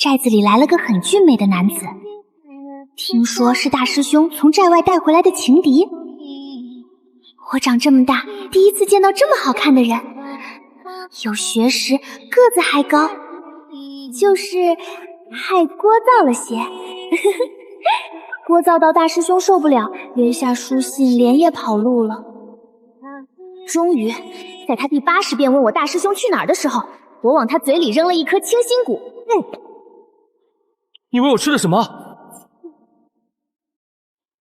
寨子裡來了個很俊美的男子，聽說是大師兄從寨外帶回來的情敵。我長這麼大，第一次見到這麼好看的人，有學識，個子還高，就是太聒噪了些。聒噪到大師兄受不了，约下書信連夜跑路了。終於在他第80遍問我大師兄去哪兒的時候，我往他嘴裡扔了一顆清心骨。你以為我吃了什麼？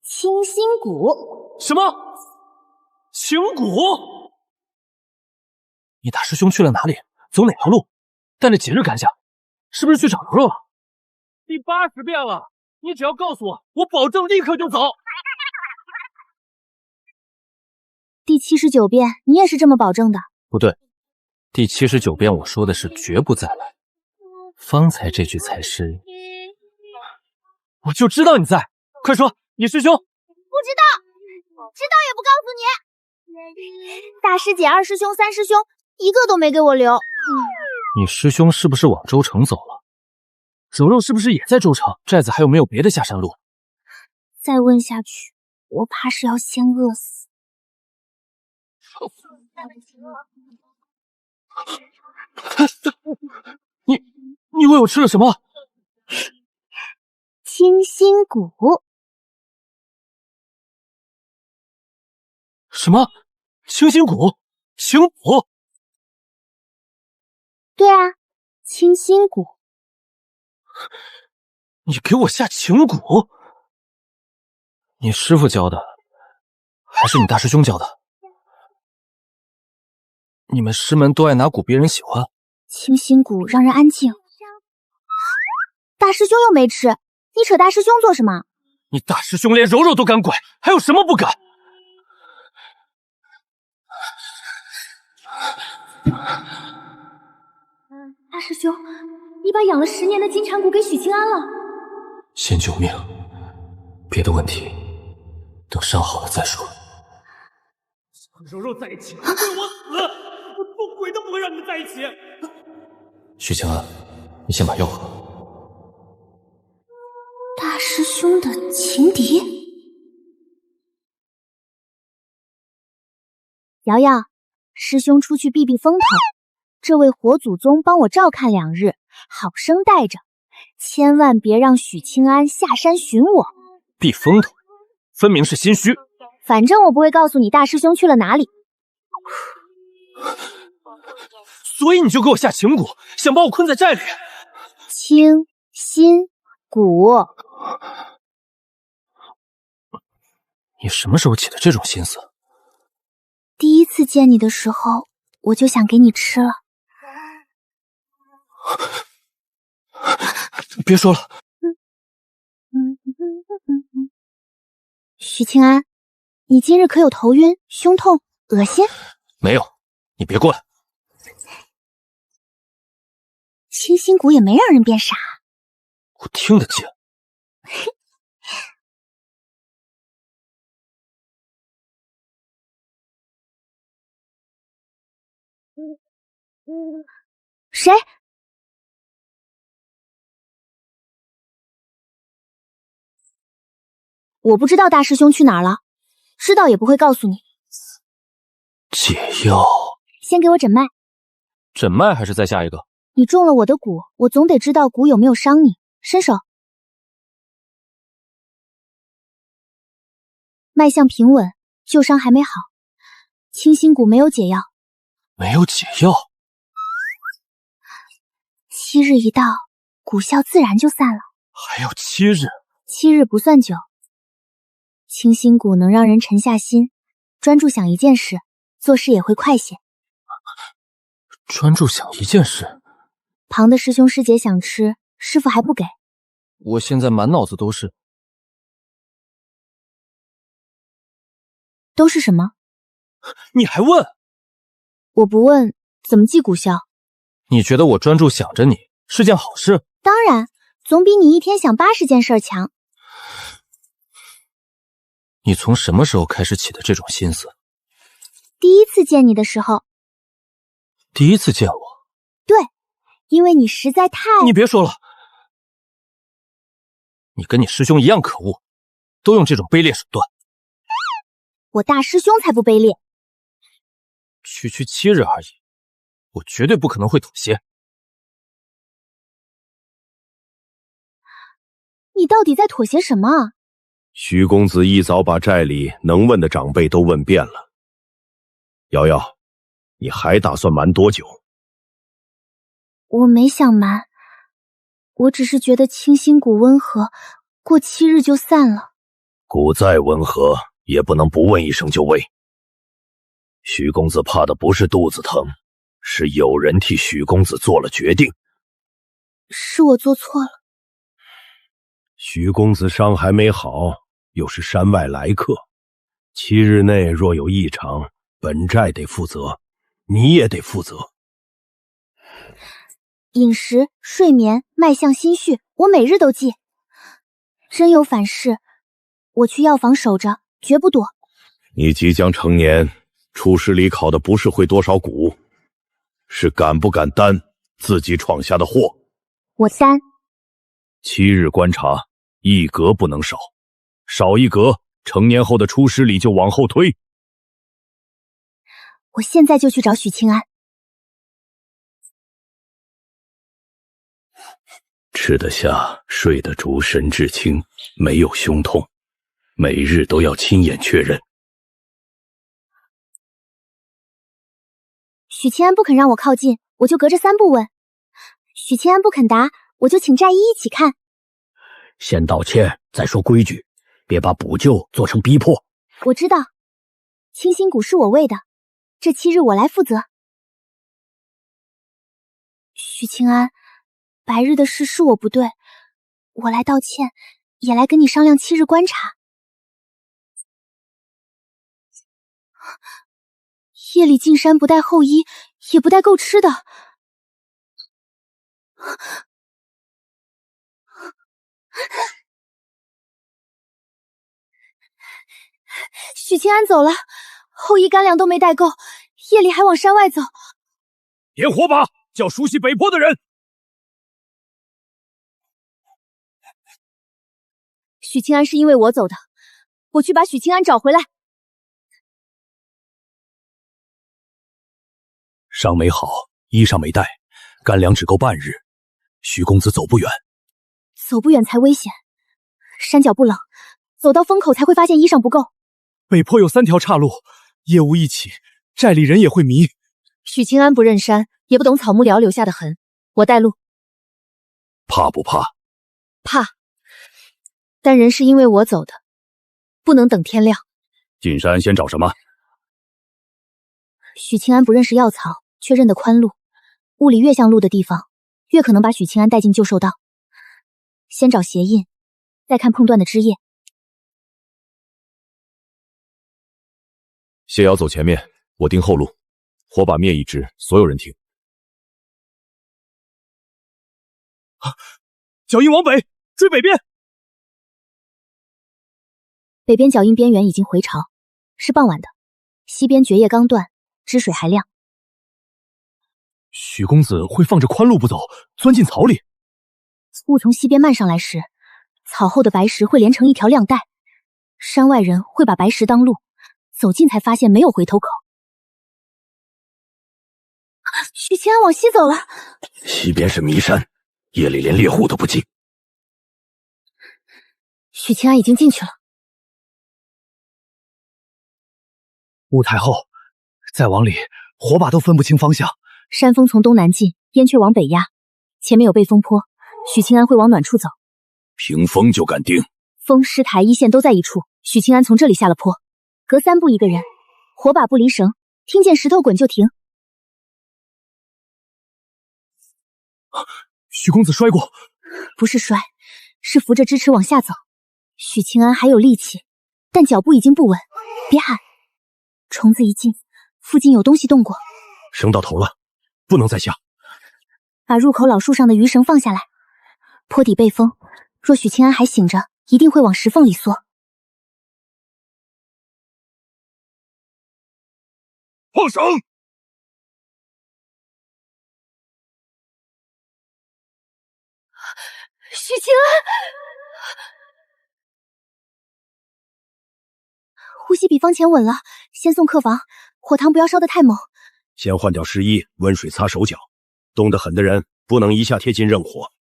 清心骨。什麼？情骨？你大师兄去了哪里？走哪条路？带着节日干下？是不是去找柔柔了？第80遍了，你只要告訴我，我保證立刻就走。第79遍，你也是這麼保證的？不對，第79遍我說的是絕不再來，方才這句才是。我就知道你在，快說，你師兄。不知道，知道也不告訴你。大師姐、二師兄、三師兄一個都沒給我留。你師兄是不是往州城走了？柔柔是不是也在州城？寨子还有没有別的下山路？再問下去，我怕是要先餓死。你以為我吃了什麼？清心骨。什么？清心骨？情骨？对啊，清心骨。你給我下情骨？你師父教的，還是你大師兄教的？你們師門都愛拿蠱別人喜歡。清心骨讓人安靜。大師兄又沒吃，你扯大師兄做什麼？你大師兄連柔柔都敢拐，還有什麼不敢？大師兄，你把養了10年的金蟬骨給許清安了。先救命，別的問題等傷好了再說。和柔柔在一起，為我死，我做鬼都不會讓你們在一起。許清安，你先把藥喝。大師兄的情敵。瑤瑤，師兄出去避避風頭，這位火祖宗幫我照看2日，好生帶着，千萬別讓許清安下山尋我。避風頭，分明是心虛。反正我不會告訴你大師兄去了哪裡。所以你就給我下情蠱，想把我困在寨裡。清心骨。你什麼時候起的這種心思？第一次見你的時候，我就想給你吃了。別說了。許清安，你今日可有頭暈、胸痛、噁心？沒有，你別過來。清心骨也沒讓人變傻。我聽得見。誰？我不知道大師兄去哪兒了，知道也不會告訴你。解藥。先給我診脈。診脈還是再下一個？你中了我的蠱，我總得知道蠱有沒有傷你。伸手。脈象平穩，舊傷還沒好。清心蠱沒有解藥。沒有解藥？7日一到，蠱效自然就散了。還要7日？7日不算久。清心蠱能讓人沉下心，專注想一件事，做事也會快些。專注想一件事？旁的師兄師姐想吃，師父還不給。我現在滿腦子都是。都是什麼？你還問？我不問，怎麼記蠱效？你覺得我專注想着你是件好事？當然，總比你一天想80件事強。你從什麼時候開始起的這種心思？第一次見你的時候。第一次見我？對，因為你實在太……你別說了，你跟你師兄一樣可惡，都用這種卑劣手段。我大師兄才不卑劣。區區7日而已，我絕對不可能會妥協。你到底在妥協什麼啊？徐公子一早把寨裡能問的長輩都問遍了。瑶瑶，你還打算瞞多久？我没想瞒，我只是觉得清心谷温和，过7日就散了。谷再温和，也不能不問一聲就喂。徐公子怕的不是肚子疼，是有人替徐公子做了決定。是我做錯了。徐公子傷還沒好，又是山外來客，7日內若有異常，本寨得負責，你也得負責。飲食、睡眠、脈象、心緒，我每日都記。真有反事，我去藥房守着，絕不躲。你即将成年，出师里考的不是会多少蛊，是敢不敢担自己闯下的禍。我担。 7日觀察，一格不能少，少一格，成年後的出師禮就往後推。我現在就去找許清安。吃得下，睡得着，神志清，沒有胸痛，每日都要親眼確認。許清安不肯讓我靠近，我就隔着3步問。許清安不肯答，我就請寨醫一起看。先道歉，再說規矩，別把補救做成逼迫。我知道，清心谷是我餵的，這7日我來負責。許清安，白日的事是我不對，我來道歉，也來跟你商量7日觀察。夜裡進山不帶厚衣，也不帶夠吃的。許清安走了，厚衣乾糧都沒帶夠，夜裡還往山外走。點火把，叫熟悉北坡的人。許清安是因為我走的，我去把許清安找回來。傷沒好，衣裳沒帶，乾糧只夠半日。許公子走不遠。走不遠才危險，山腳不冷，走到風口才會發現衣裳不夠。北坡有3條岔路，夜霧一起，寨裡人也會迷。許清安不認山，也不懂草木寮留下的痕，我帶路。怕不怕？怕，但人是因為我走的，不能等天亮。進山先找什麼？許清安不認識藥草，卻認得寬路，霧裡越像路的地方，越可能把許清安帶進舊獸道。先找鞋印，再看碰斷的枝葉。謝瑤走前面，我盯後路，火把滅一支，所有人聽。腳印往北，追北邊。北邊腳印邊緣已經回潮，是傍晚的。西邊蕨葉剛斷，汁水還亮。許公子會放着寬路不走，鑽進草裡。霧從西邊漫上來時，草後的白石會連成一條亮帶，山外人會把白石當路，走近才發現沒有回頭口。許清安往西走了。西邊是迷山，夜裡連獵戶都不進。許清安已經進去了。霧太厚，再往裡，火把都分不清方向。山風從東南進，煙卻往北壓，前面有背風坡，許清安會往暖處走。憑風就敢定？風師台一線都在一處，許清安從這裡下了坡，隔3步一個人，火把不離繩，聽見石頭滾就停。許公子摔過？不是摔，是扶着支持往下走。許清安還有力氣，但腳步已經不穩。別喊，蟲子一進，附近有東西動過。繩到頭了，不能再下。把入口老樹上的魚繩放下來。坡底背風，若許清安還醒着，一定會往石縫裡縮。放繩！許清安，呼吸比方前穩了，先送客房，火汤不要烧得太猛。先换掉湿衣，温水擦手脚。冻得很的人不能一下贴近任火。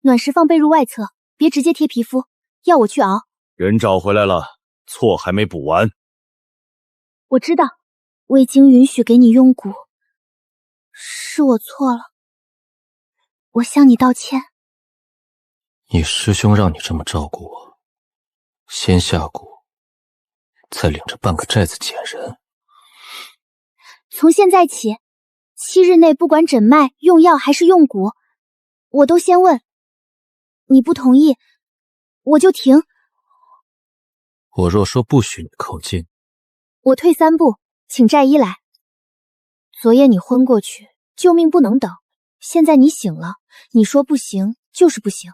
暖食放被褥外侧，別直接貼皮膚，要我去熬。人找回來了，錯還沒補完。我知道，未經允許給你用蠱，是我錯了，我向你道歉。你師兄讓你這麼照顧我，先下蠱，再領着半個寨子撿人。從現在起，7日內不管診脈、用藥還是用蠱，我都先問。你不同意，我就停。我若說不許你靠近，我退3步，請寨醫來。昨夜你昏過去，救命不能等。現在你醒了，你說不行就是不行。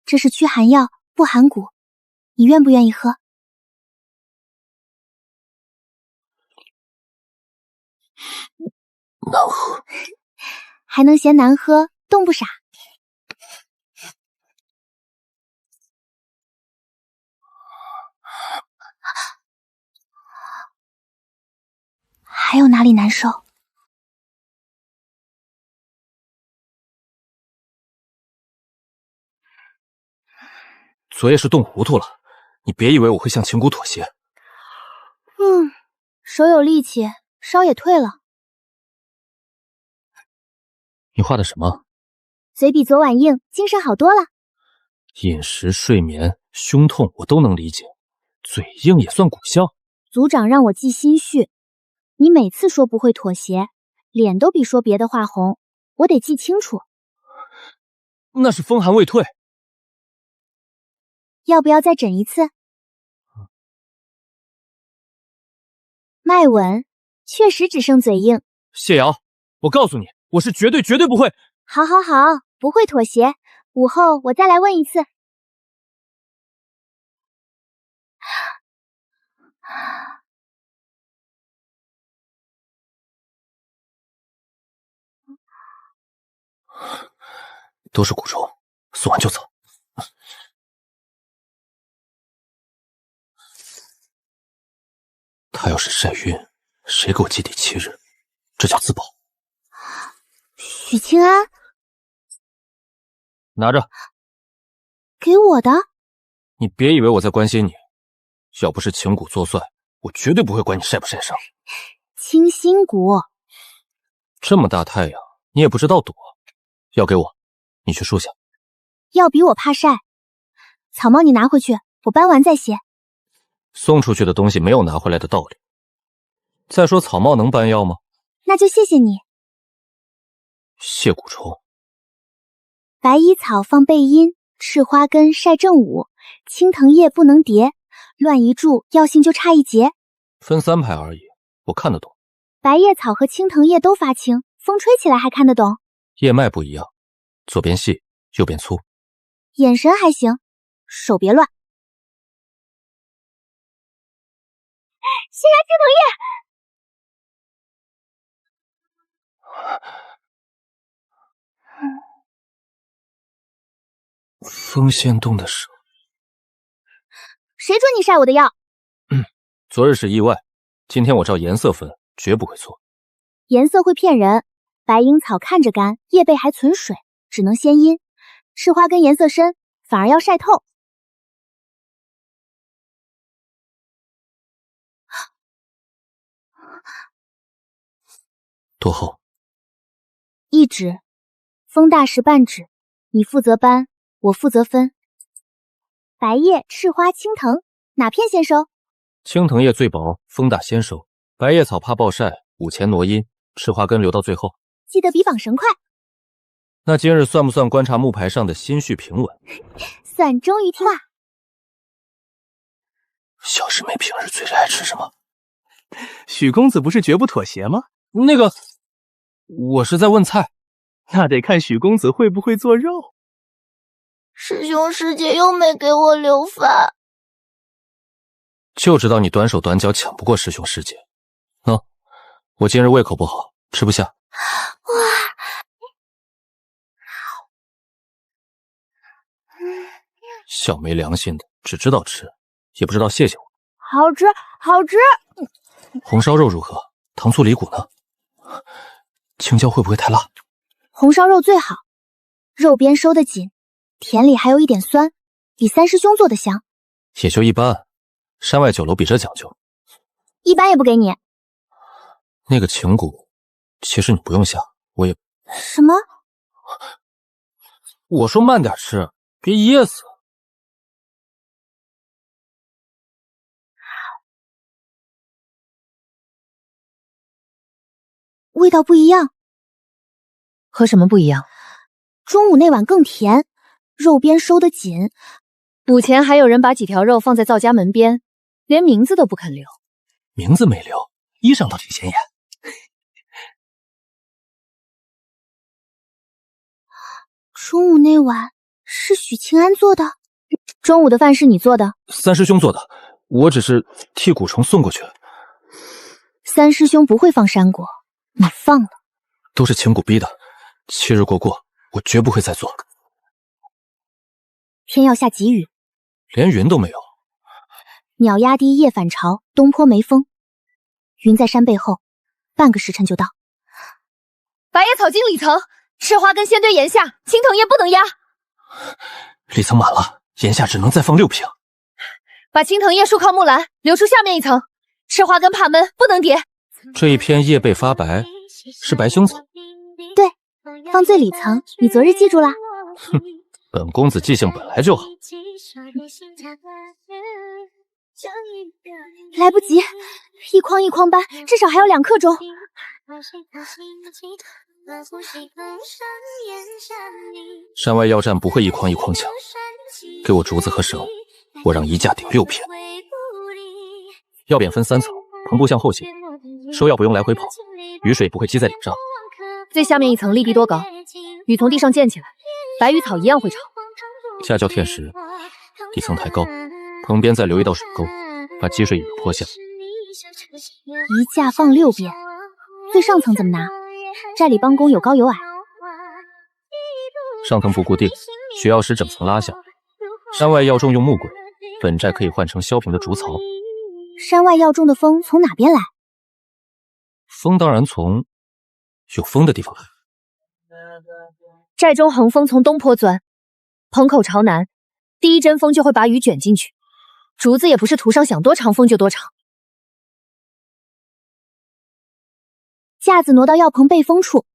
這是驅寒藥，不含蠱，你願不願意喝？難喝，還能嫌難喝，動不傻。還有哪裡難受？昨夜是凍糊塗了，你別以為我會向秦谷妥協。手有力氣，燒也退了。你畫的什麼？嘴比昨晚硬，精神好多了。飲食、睡眠、胸痛我都能理解，嘴硬也算蠱效。組長讓我記心緒，你每次說不會妥協，臉都比說別的話紅，我得記清楚。那是風寒未退。要不要再診一次？脈穩，確實只剩嘴硬。謝瑤，我告訴你，我是絕對不會。好，不會妥協。午後我再來問一次。都是蛊蟲，送完就走。他要是曬暈，誰給我記第7日？這叫自保。許清安，拿着。給我的？你別以為我在關心你，要不是秦谷作亂，我絕對不會管你曬不曬傷。清心蠱。這麼大太陽，你也不知道躲。要給我，你去樹下。要比我怕曬。草帽你拿回去，我搬完再寫。送出去的東西沒有拿回來的道理。再說草帽能搬藥嗎？那就謝謝你。謝蛊蟲。白衣草放背陰，赤花根曬正午，青藤葉不能疊，亂一柱藥性就差一截。分3排而已，我看得懂。白葉草和青藤葉都發青，風吹起來還看得懂。葉脈不一樣，左邊細，右邊粗。眼神還行，手別亂。先芽青藤葉。風先動的手。誰准你曬我的藥？昨日是意外，今天我照顏色分，絕不會錯。顏色會騙人，白鷹草看着乾，葉背還存水，只能先陰。赤花根顏色深，反而要曬透。多厚？1指，風大時半指，你負責搬，我負責分。白葉、赤花、青藤，哪片先收？青藤葉最薄，風大先收。白葉草怕暴曬，午前挪陰，赤花根留到最後。記得比綁繩快。那今日算不算觀察木牌上的心緒平穩？算終於聽話。小師妹平日最是愛吃什麼？許公子不是絕不妥協嗎？那個，我是在問菜。那得看許公子會不會做肉。師兄師姐又沒給我留飯，就知道你短手短腳搶不過師兄師姐。喏，我今日胃口不好，吃不下。哇，小沒良心的，只知道吃，也不知道謝謝我。好吃，好吃。紅燒肉如何？糖醋里骨呢？青椒会不会太辣？紅燒肉最好，肉边收得緊，甜里還有一點酸，比三師兄做的香。也就一般，山外酒樓比這講究。一般也不給你。那個情骨，其實你不用下，我也……什麼？我說慢點吃，別噎死。味道不一樣。和什麼不一樣？中午那碗更甜，肉邊收得緊。补前還有人把幾條肉放在灶家門邊，連名字都不肯留。名字沒留，衣裳倒挺顯眼。中午那碗是許清安做的？中午的飯是你做的？三師兄做的，我只是替蛊蟲送過去。三師兄不會放山果，你放了。都是情蛊逼的，7日過，我絕不會再做。天要下急雨，連雲都沒有。鳥壓低夜返潮，東坡沒風。雲在山背後，半個時辰就到。白葉草經理層，赤花根先堆檐下，青藤葉不能壓。里層滿了，檐下只能再放6瓶。把青藤葉竖靠木欄，留出下面一層。赤花根怕悶，不能疊。這一篇葉背發白，是白胸草。對，放最裡層，你昨日記住了。哼，本公子記性本來就好。來不及，一筐一筐搬，至少還有2刻鐘。山外要戰不會一筐一筐搶，給我竹子和繩，我讓一架頂6片。藥匾分3層，篷布向後斜，收藥不用來回跑，雨水不會積在頂上。最下面一層立地多高？雨從地上濺起來，白羽草一樣會長。下澆天時，底層抬高，棚邊再留一道水溝，把積水引到坡下。一架放6遍，最上層怎麼拿？寨裡幫工有高有矮。上層不固定，需藥師整層拉下。山外藥種用木軌，本寨可以換成削平的竹槽。山外要種的風從哪邊來？風當然從有風的地方來。寨中橫風從東坡鑽，棚口朝南，第一陣風就會把雨捲進去。竹子也不是圖上想多長風就多長。架子挪到藥棚背風處，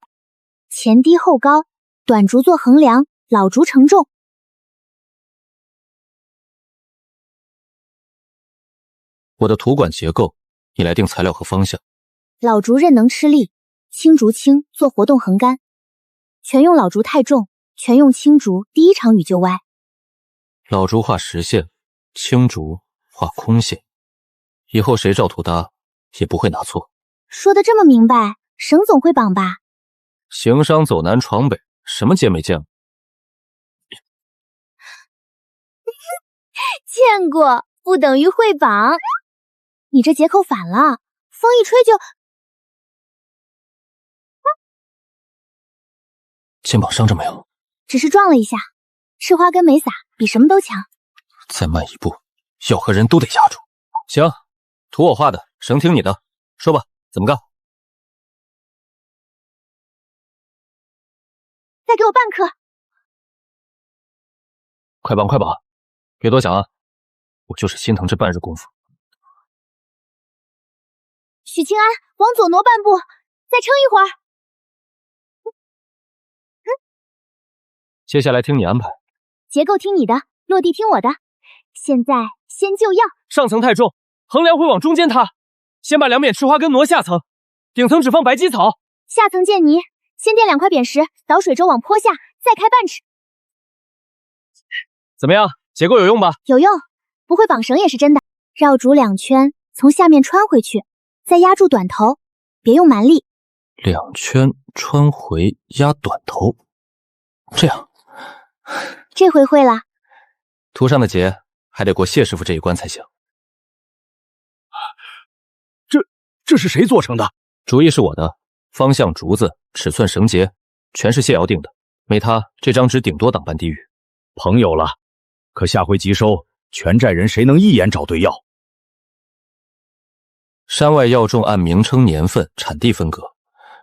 前低後高，短竹做橫梁，老竹承重。我的土管結構，你來定材料和方向。老竹刃能吃力，青竹輕做活動橫杆。全用老竹太重，全用青竹，第一場雨就歪。老竹畫實線，青竹畫空線，以後誰照圖搭也不會拿錯。說得這麼明白，繩總會綁吧？行商走南闖北，什麼街沒見過？見過不等於會綁。你這結扣反了，風一吹就……肩膀傷着沒有？只是撞了一下，赤花根沒撒，比什麼都強。再慢一步，藥和人都得壓住。行，圖我畫的，繩聽你的，說吧，怎麼幹？再給我半顆。快綁快綁，別多想啊，我就是心疼這半日功夫。許清安，往左挪半步，再撐一會兒。接下來聽你安排。結構聽你的，落地聽我的。現在先就藥。上層太重，橫梁會往中間塌。先把兩邊赤花根挪下層，頂層只放白雞草。下層建泥，先墊2塊扁石，導水舟往坡下，再開半尺。怎麼樣？結構有用吧？有用，不會綁繩也是真的。繞竹2圈，從下面穿回去，再壓住短頭，別用蠻力。2圈穿回壓短頭，這樣。這回會了。圖上的結還得過謝師傅這一關才行。這是誰做成的？主意是我的，方向、竹子、尺寸、繩結，全是謝瑤定的。沒他，這張紙頂多擋半滴雨。朋友了，可下回急收，全寨人谁能一眼找对药？山外药种按名称、年份、产地分隔，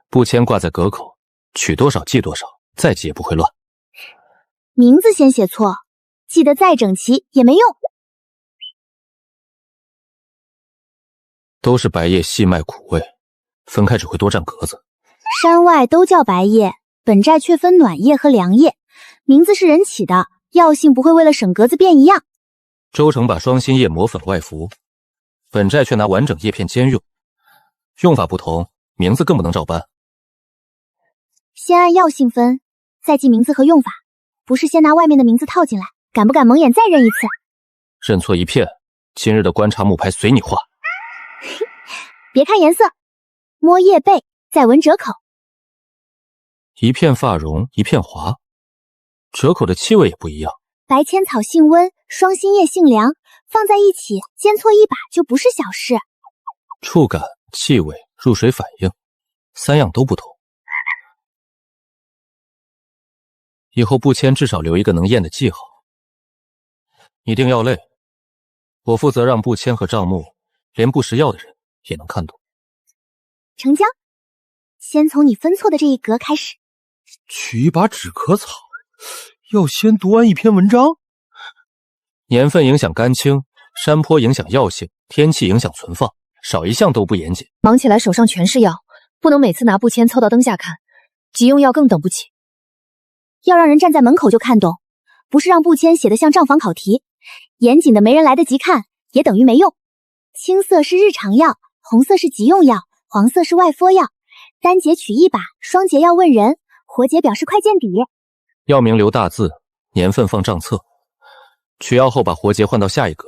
布签挂在阁口，取多少记多少，再记也不会乱。名字先写错，记得再整齐也没用。都是白叶细麦苦味，分開只會多占格子。山外都叫白葉，本寨卻分暖葉和涼葉，名字是人起的，藥性不會為了省格子變一樣。周成把雙心葉磨粉外服，本寨卻拿完整葉片兼用，用法不同，名字更不能照搬。先按藥性分，再記名字和用法，不是先拿外面的名字套進來，敢不敢蒙眼再認一次？認錯一片，今日的觀察木牌隨你畫。別看顏色，摸葉背，再聞折口。一片髮絨，一片滑，折口的氣味也不一樣。白千草性溫，雙心葉性涼，放在一起煎錯一把就不是小事。觸感、氣味、入水反應，三樣都不同。以後布簽至少留一個能驗的記號。擬定藥類，我負責讓布簽和賬目連不識藥的人也能看懂。成交。先從你分錯的這一格開始。取一把止咳草，要先讀完一篇文章。年份影響乾清，山坡影響藥性，天氣影響存放，少一項都不嚴謹。忙起來手上全是藥，不能每次拿布簽湊到燈下看，急用藥更等不起。要讓人站在門口就看懂，不是讓布簽寫得像賬房考題，嚴謹的沒人來得及看，也等於沒用。青色是日常藥，紅色是急用藥，黃色是外敷藥。單節取一把，雙節要問人，活節表示快見底。藥名留大字，年份放賬冊。取藥後把活節換到下一格，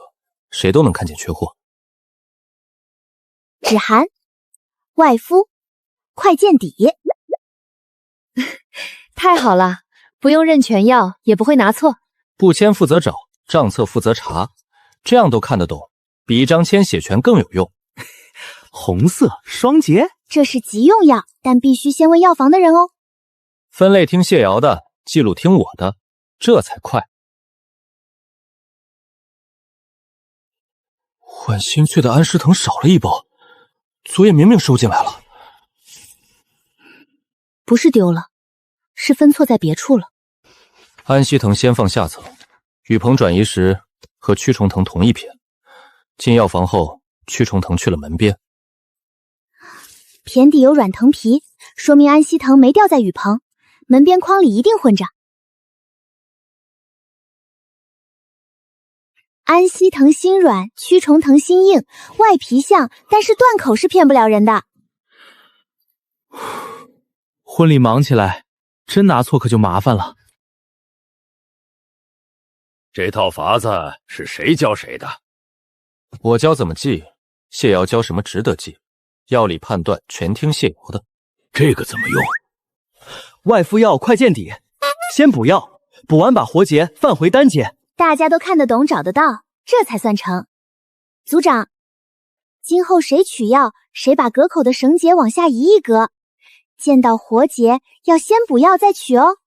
誰都能看見缺貨。止寒，外敷，快見底。太好了，不用認全藥，也不會拿錯。布簽負責找，賬冊負責查，這樣都看得懂，比一張簽寫全更有用。紅色雙節，這是急用藥，但必須先問藥房的人哦。分類聽謝瑤的，記錄聽我的，這才快。換心雀的安師藤少了一包，昨夜明明收進來了。不是丟了，是分錯在別處了。安息藤先放下層，雨棚轉移時和驅蟲藤同一篇。進藥房後，驅蟲藤去了門邊。篇底有軟藤皮，說明安息藤沒掉在雨棚，門邊框裡一定混着。安息藤心軟，驅蟲藤心硬，外皮像，但是斷口是騙不了人的。婚禮忙起來，真拿錯可就麻煩了。這套法子是誰教誰的？我教怎麼記，謝瑤教什麼值得記，藥理判斷全聽謝瑤的。這個怎麼用？外敷藥快見底，先補藥，補完把活節放回單節。大家都看得懂找得到，這才算成。組長，今後誰取藥，誰把閣口的繩結往下移一格，見到活節要先補藥再取哦。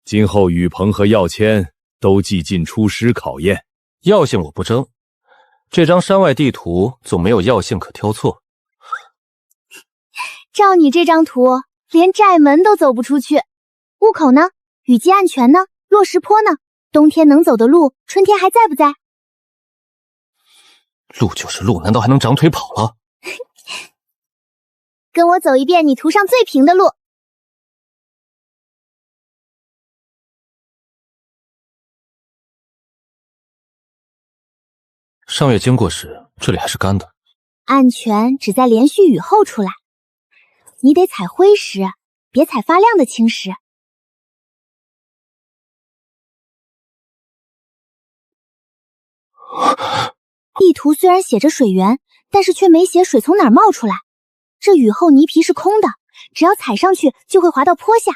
今後雨棚和藥籤都記進出師考驗。藥性我不爭，這張山外地圖總沒有藥性可挑錯。照你這張圖，連寨門都走不出去。霧口呢？雨季暗泉呢？落石坡呢？冬天能走的路，春天還在不在？路就是路，難道還能長腿跑了？跟我走一遍你圖上最平的路。上月經過時，這裡還是乾的。暗泉只在連續雨後出來，你得踩灰石，別踩發亮的青石。地圖雖然寫着水源，但是卻沒寫水從哪兒冒出來。這雨後泥皮是空的，只要踩上去就會滑到坡下。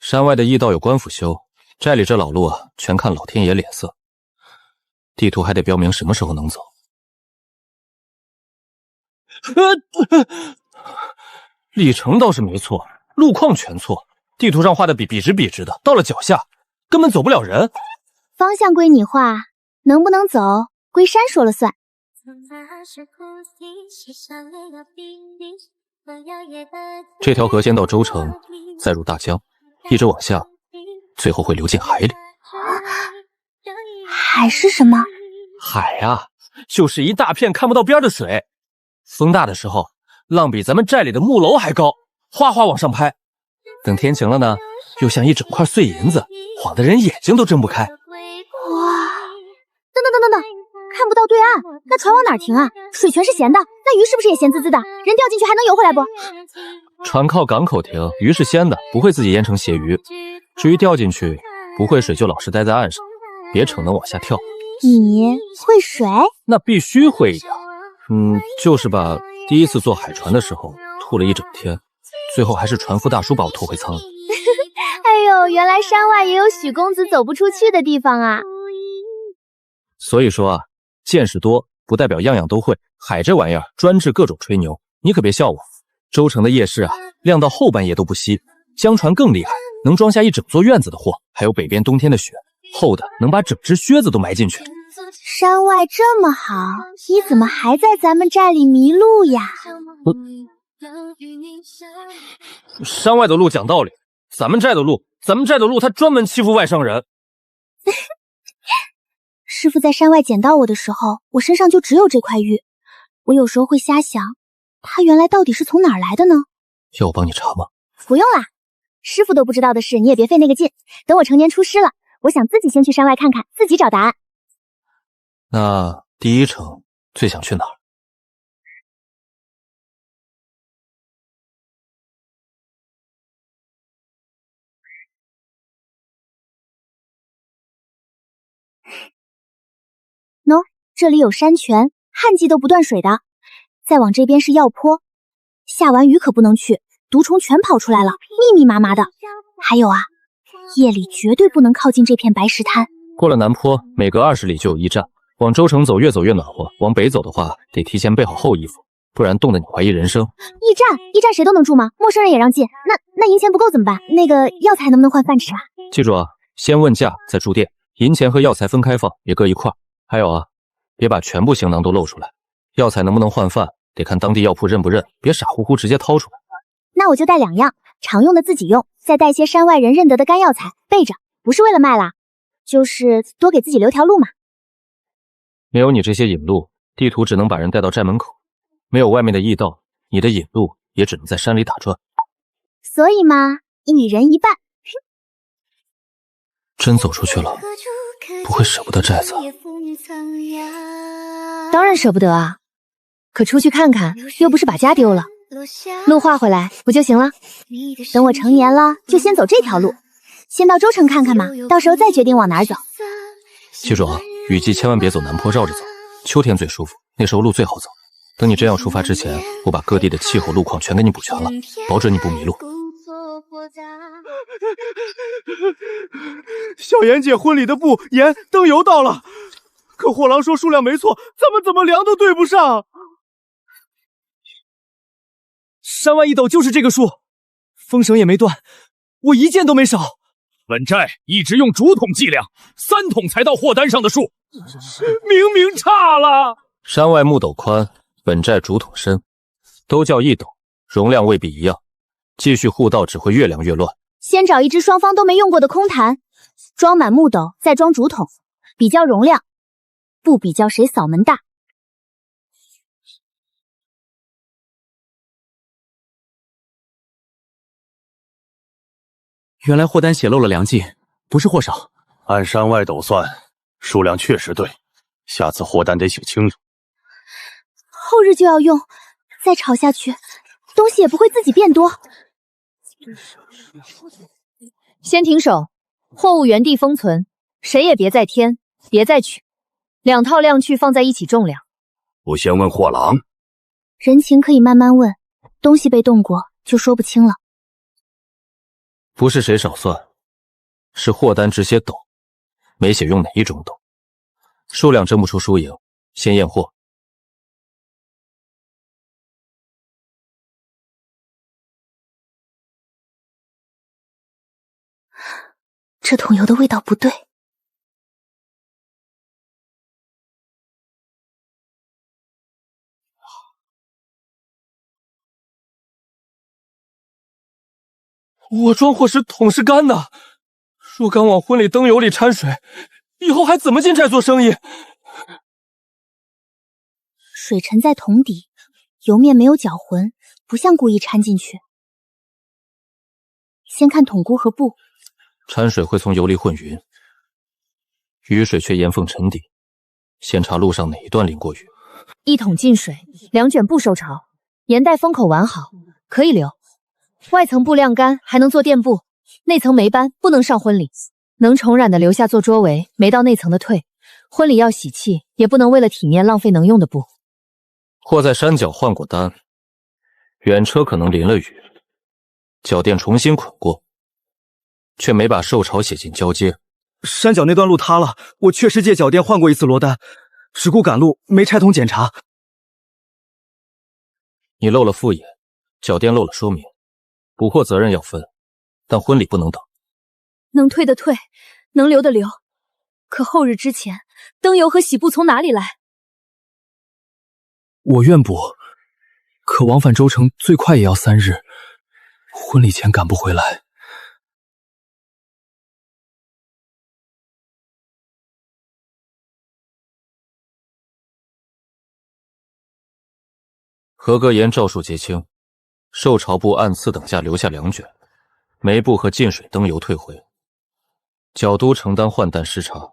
山外的驛道有官府修，寨裡這老路啊，全看老天爺臉色。地圖還得標明什麼時候能走。里程倒是沒錯，路況全錯，地圖上畫的筆直筆直的，到了腳下根本走不了人。方向歸你畫，能不能走歸山說了算。这條河先到州城，再入大江，一直往下，最後會流進海裡。海是什麼？海啊，就是一大片看不到邊的水。風大的時候，浪比咱們寨裡的木樓還高，嘩嘩往上拍。等天晴了呢，又像一整塊碎銀子，晃得人眼睛都睜不開。哇！等，看不到對岸，那船往哪儿停啊？水全是鹹的，那魚是不是也鹹滋滋的？人掉進去還能游回來不？船靠港口停，魚是鮮的，不會自己淹成血魚。至於掉進去，不會水就老實待在岸上，別逞能往下跳。你會水？那必須會一點。就是吧，第一次坐海船的時候吐了一整天，最後還是船夫大叔把我拖回艙裡。哎呦，原來山外也有许公子走不出去的地方啊！所以說啊，見識多不代表樣樣都會。海這玩意兒專治各種吹牛，你可別笑我。州城的夜市啊，亮到後半夜都不熄。江船更厲害，能裝下一整座院子的貨，還有北邊冬天的雪，厚的能把整只靴子都埋進去。山外这麼好，你怎麼還在咱們寨裡迷路呀？山外的路講道理，咱們寨的路他專門欺負外鄉人。師父在山外撿到我的時候，我身上就只有這塊玉。我有時候會瞎想，他原來到底是從哪兒來的呢？要我幫你查嗎？不用啦，師父都不知道的事，你也別費那個勁。等我成年出師了，我想自己先去山外看看，自己找答案。那第一城最想去哪兒？喏，這裡有山泉，旱季都不斷水的。再往這邊是藥坡，下完雨可不能去，毒蟲全跑出來了，密密麻麻的。還有啊，夜裡絕對不能靠近這片白石灘。過了南坡，每隔20里就有驛站。往州城走，越走越暖和。往北走的話，得提前備好厚衣服，不然凍得你懷疑人生。驛站誰都能住嗎？陌生人也讓進？那银錢不夠怎麼辦？那個藥材能不能換飯吃啊？記住啊，先問價再住店，銀錢和藥材分開放，別擱一塊。還有啊，別把全部行囊都露出來。藥材能不能換飯，得看當地藥鋪認不認，別傻乎乎直接掏出來。那我就帶2樣，常用的自己用，再帶些山外人認得的乾藥材備着，不是為了賣啦，就是多給自己留條路嘛。沒有你這些引路，地圖只能把人帶到寨門口，沒有外面的驛道，你的引路也只能在山裡打轉。所以嘛，一人一半。真走出去了，不會捨不得寨子？當然捨不得啊，可出去看看，又不是把家丟了，路畫回來不就行了？等我成年了，就先走這條路，先到州城看看嘛，到時候再決定往哪兒走。記住啊，雨季千萬別走南坡，繞着走，秋天最舒服，那時候路最好走。等你真要出發之前，我把各地的氣候路況全給你補全了，保準你不迷路。小妍姐婚禮的布、鹽、燈油到了，可貨郎說數量沒錯，咱們怎麼量都對不上。山外一斗就是這個數，風繩也沒斷，我一件都沒少。本寨一直用竹筒計量，3桶才到貨單上的數，明明差了。山外木斗寬，本寨竹筒深，都叫一斗，容量未必一樣。繼續互道只會越量越亂。先找一隻雙方都沒用過的空壇，裝滿木斗，再裝竹筒，比較容量，不比較誰嗓門大。原來貨單寫漏了量計，不是貨少。按山外斗算，數量確實對，下次貨單得寫清楚。後日就要用，再吵下去，東西也不會自己變多。先停手，貨物原地封存，誰也別再添，別再取，2套量去放在一起重量。我先問貨郎，人情可以慢慢問，東西被動過就說不清了。不是誰少算，是貨單只寫斗，沒寫用哪一種斗，數量爭不出輸贏，先驗貨。這桶油的味道不對。我装火时桶是干的，若敢往婚礼燈油裡摻水，以後還怎麼進寨做生意？水沉在桶底，油面沒有攪渾，不像故意摻進去。先看桶箍和布，摻水會從油裡混勻，雨水卻岩縫沉底，先查路上哪一段淋過雨。一桶進水，2卷布收潮，沿帶封口完好，可以留。外層布晾乾還能做墊布，內層霉斑不能上婚禮，能重染的留下做桌圍，沒到內層的退。婚禮要喜氣，也不能為了體面浪費能用的布。或在山腳換過單，遠車可能淋了雨，腳墊重新捆過，卻沒把受潮寫進交接。山腳那段路塌了，我確實借腳墊換過一次羅單，只顧趕路，沒拆桶檢查。你漏了敷衍，腳墊漏了說明，補貨責任要分，但婚禮不能等。能退的退，能留的留。可後日之前，燈油和喜布從哪裡來？我願補，可往返州城最快也要3日，婚禮前趕不回來。合格言照数结清，受潮布按次等价留下2卷，霉布和进水燈油退回。角都承擔換單失察，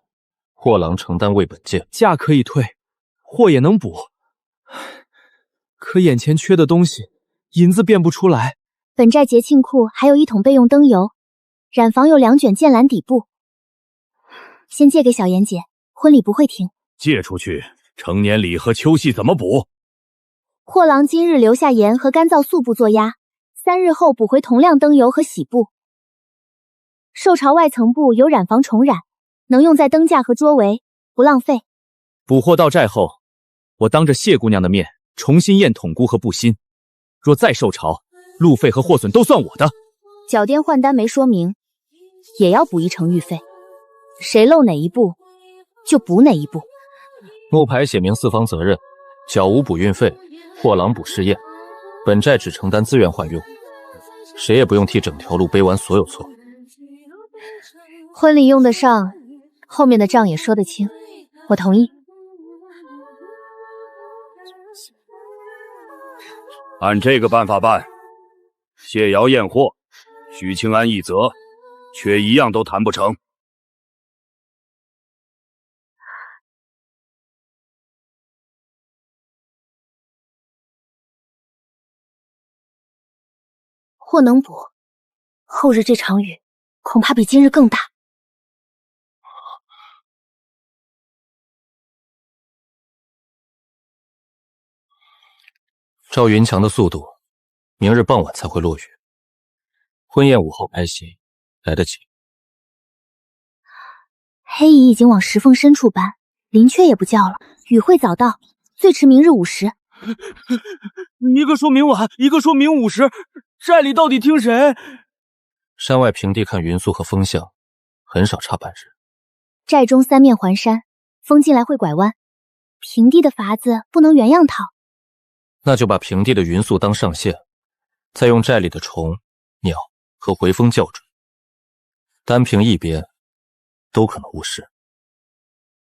貨郎承擔未本件。價可以退，貨也能補，可眼前缺的東西，銀子變不出來。本寨節慶庫還有1桶備用燈油，染房有2卷劍藍底布，先借給小妍姐，婚禮不會停。借出去，成年禮和秋夕怎麼補？貨郎今日留下鹽和乾燥素布做押，3日後補回同量燈油和喜布。受潮外層布有染房重染，能用在燈架和桌圍，不浪費。補貨到寨後，我當着謝姑娘的面重新驗桶箍和布芯，若再受潮，路費和貨損都算我的。腳墊換單沒說明，也要補1成運費，誰漏哪一步就補哪一步。木牌寫明4方責任，腳無補運費，貨郎補試驗，本寨只承擔資源換用，誰也不用替整條路背完所有錯。婚禮用得上，後面的賬也說得清，我同意。按這個辦法辦，謝瑤驗貨，許清安一責，卻一樣都談不成。貨能補，後日這場雨恐怕比今日更大。照雲強的速度，明日傍晚才會落雨。婚宴午後開席，來得及。黑姨已經往石縫深處搬，林雀也不叫了，雨會早到，最遲明日午時。一個說明晚，一個說明午時，寨裡到底聽誰？山外平地看雲速和風向，很少差半日。寨中3面環山，風進來會拐彎，平地的筏子不能原樣套。那就把平地的雲速當上限，再用寨裡的蟲、鳥和回風校準，單憑一邊都可能誤事。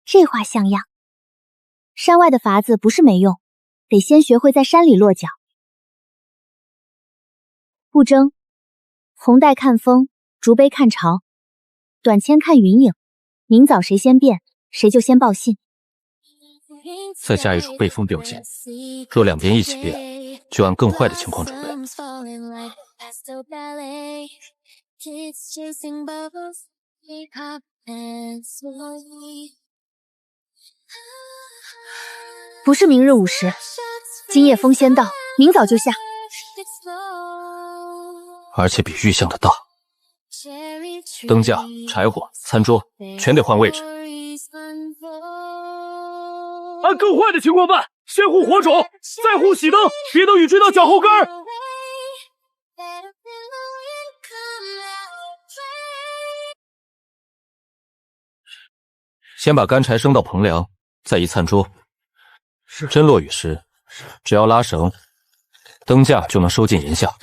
這話像樣。山外的筏子不是沒用，得先學會在山裡落腳。布徵：紅帶看風，竹杯看潮，短簽看雲影。明早誰先變，誰就先報信。再加一種背風標記，若兩邊一起變，就按更壞的情況準備。不是明日午時，今夜風先到，明早就下，而且比預想的大。燈架、柴火、餐桌全得換位置。按更壞的情況辦，先護火種，再護喜燈，別等雨追到腳後跟。先把乾柴升到棚梁，再移餐桌。真落雨時，只要拉繩，燈架就能收進檐下。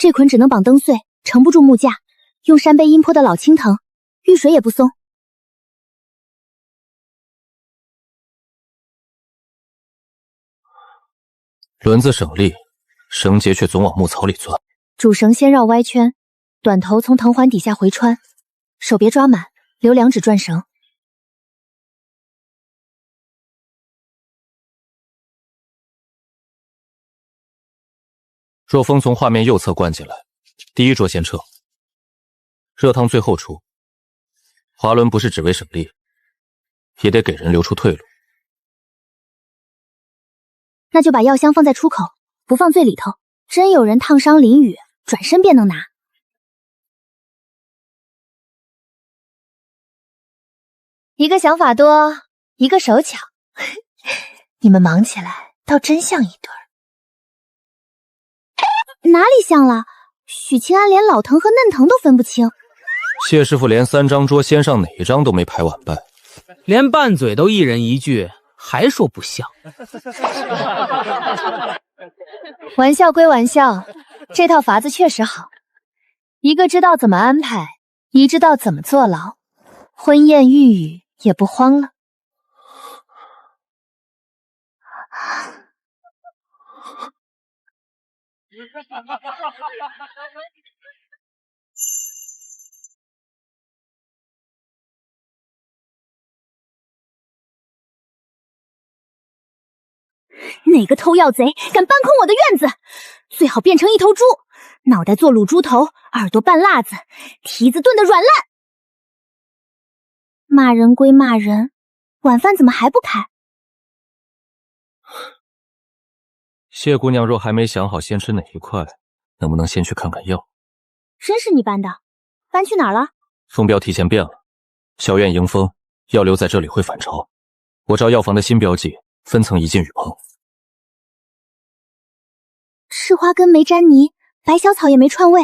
這捆只能綁燈穗，承不住木架，用山背阴坡的老青藤，遇水也不鬆。轮子省力，绳结却总往木槽裡鑽。主繩先繞歪圈，短頭從藤環底下回穿，手別抓滿，留2指轉繩。若風從畫面右側灌進來，第一桌先撤，熱湯最後出。滑輪不是只為省力，也得給人留出退路。那就把藥箱放在出口，不放最裡頭。真有人燙傷淋雨，轉身便能拿。一個想法多，一個手巧，你們忙起來倒真像一對兒。哪裡像了？许清安連老藤和嫩藤都分不清。謝師傅連3張桌先上哪一張都沒排完拜，連拌嘴都一人一句，還說不像。玩笑歸玩笑，這套法子確實好。一個知道怎麼安排，一知道怎麼坐牢，婚宴御雨也不慌了。哪個偷藥賊敢搬空我的院子？最好變成一頭豬，腦袋做滷豬頭，耳朵拌辣子，蹄子燉得軟爛。罵人歸罵人，晚飯怎麼還不開？謝姑娘若還沒想好先吃哪一塊，能不能先去看看藥？真是你搬的，搬去哪兒了？風標提前變了，小院迎風，藥留在這裡會反潮。我照藥房的新標記，分層移進雨棚。赤花根沒沾泥，白小草也沒串味，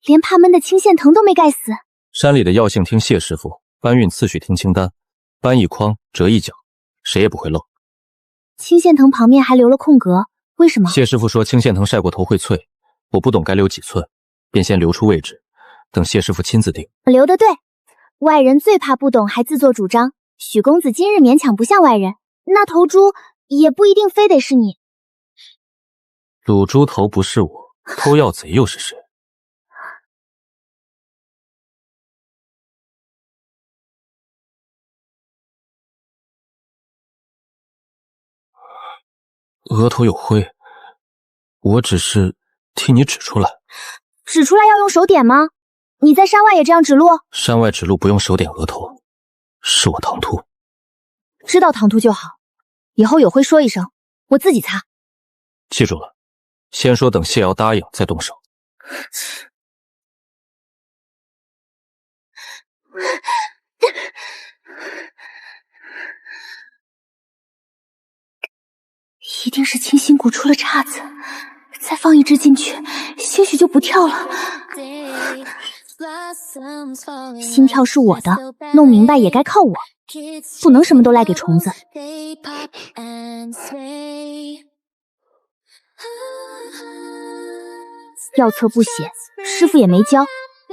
連怕悶的青線藤都沒蓋死。山裡的藥性聽謝師傅，搬運次序聽清單，搬一筐折一角，誰也不會漏。青線藤旁邊還留了空格，為什麼？謝師傅說青線藤曬過頭會脆，我不懂該留幾寸，便先留出位置，等謝師傅親自定。留得对，外人最怕不懂還自作主張。許公子今日勉強不像外人，那頭豬也不一定非得是你。滷豬頭不是我，偷藥賊又是誰？額頭有灰，我只是替你指出來。指出來要用手點嗎？你在山外也這樣指路？山外指路不用手點額頭，是我唐突。知道唐突就好，以後有灰說一聲，我自己擦。記住了，先說等謝瑤答應再動手。一定是清心谷出了岔子，再放一只進去，兴許就不跳了。心跳是我的，弄明白也該靠我，不能什麼都賴給蟲子。藥冊不寫，師傅也沒教，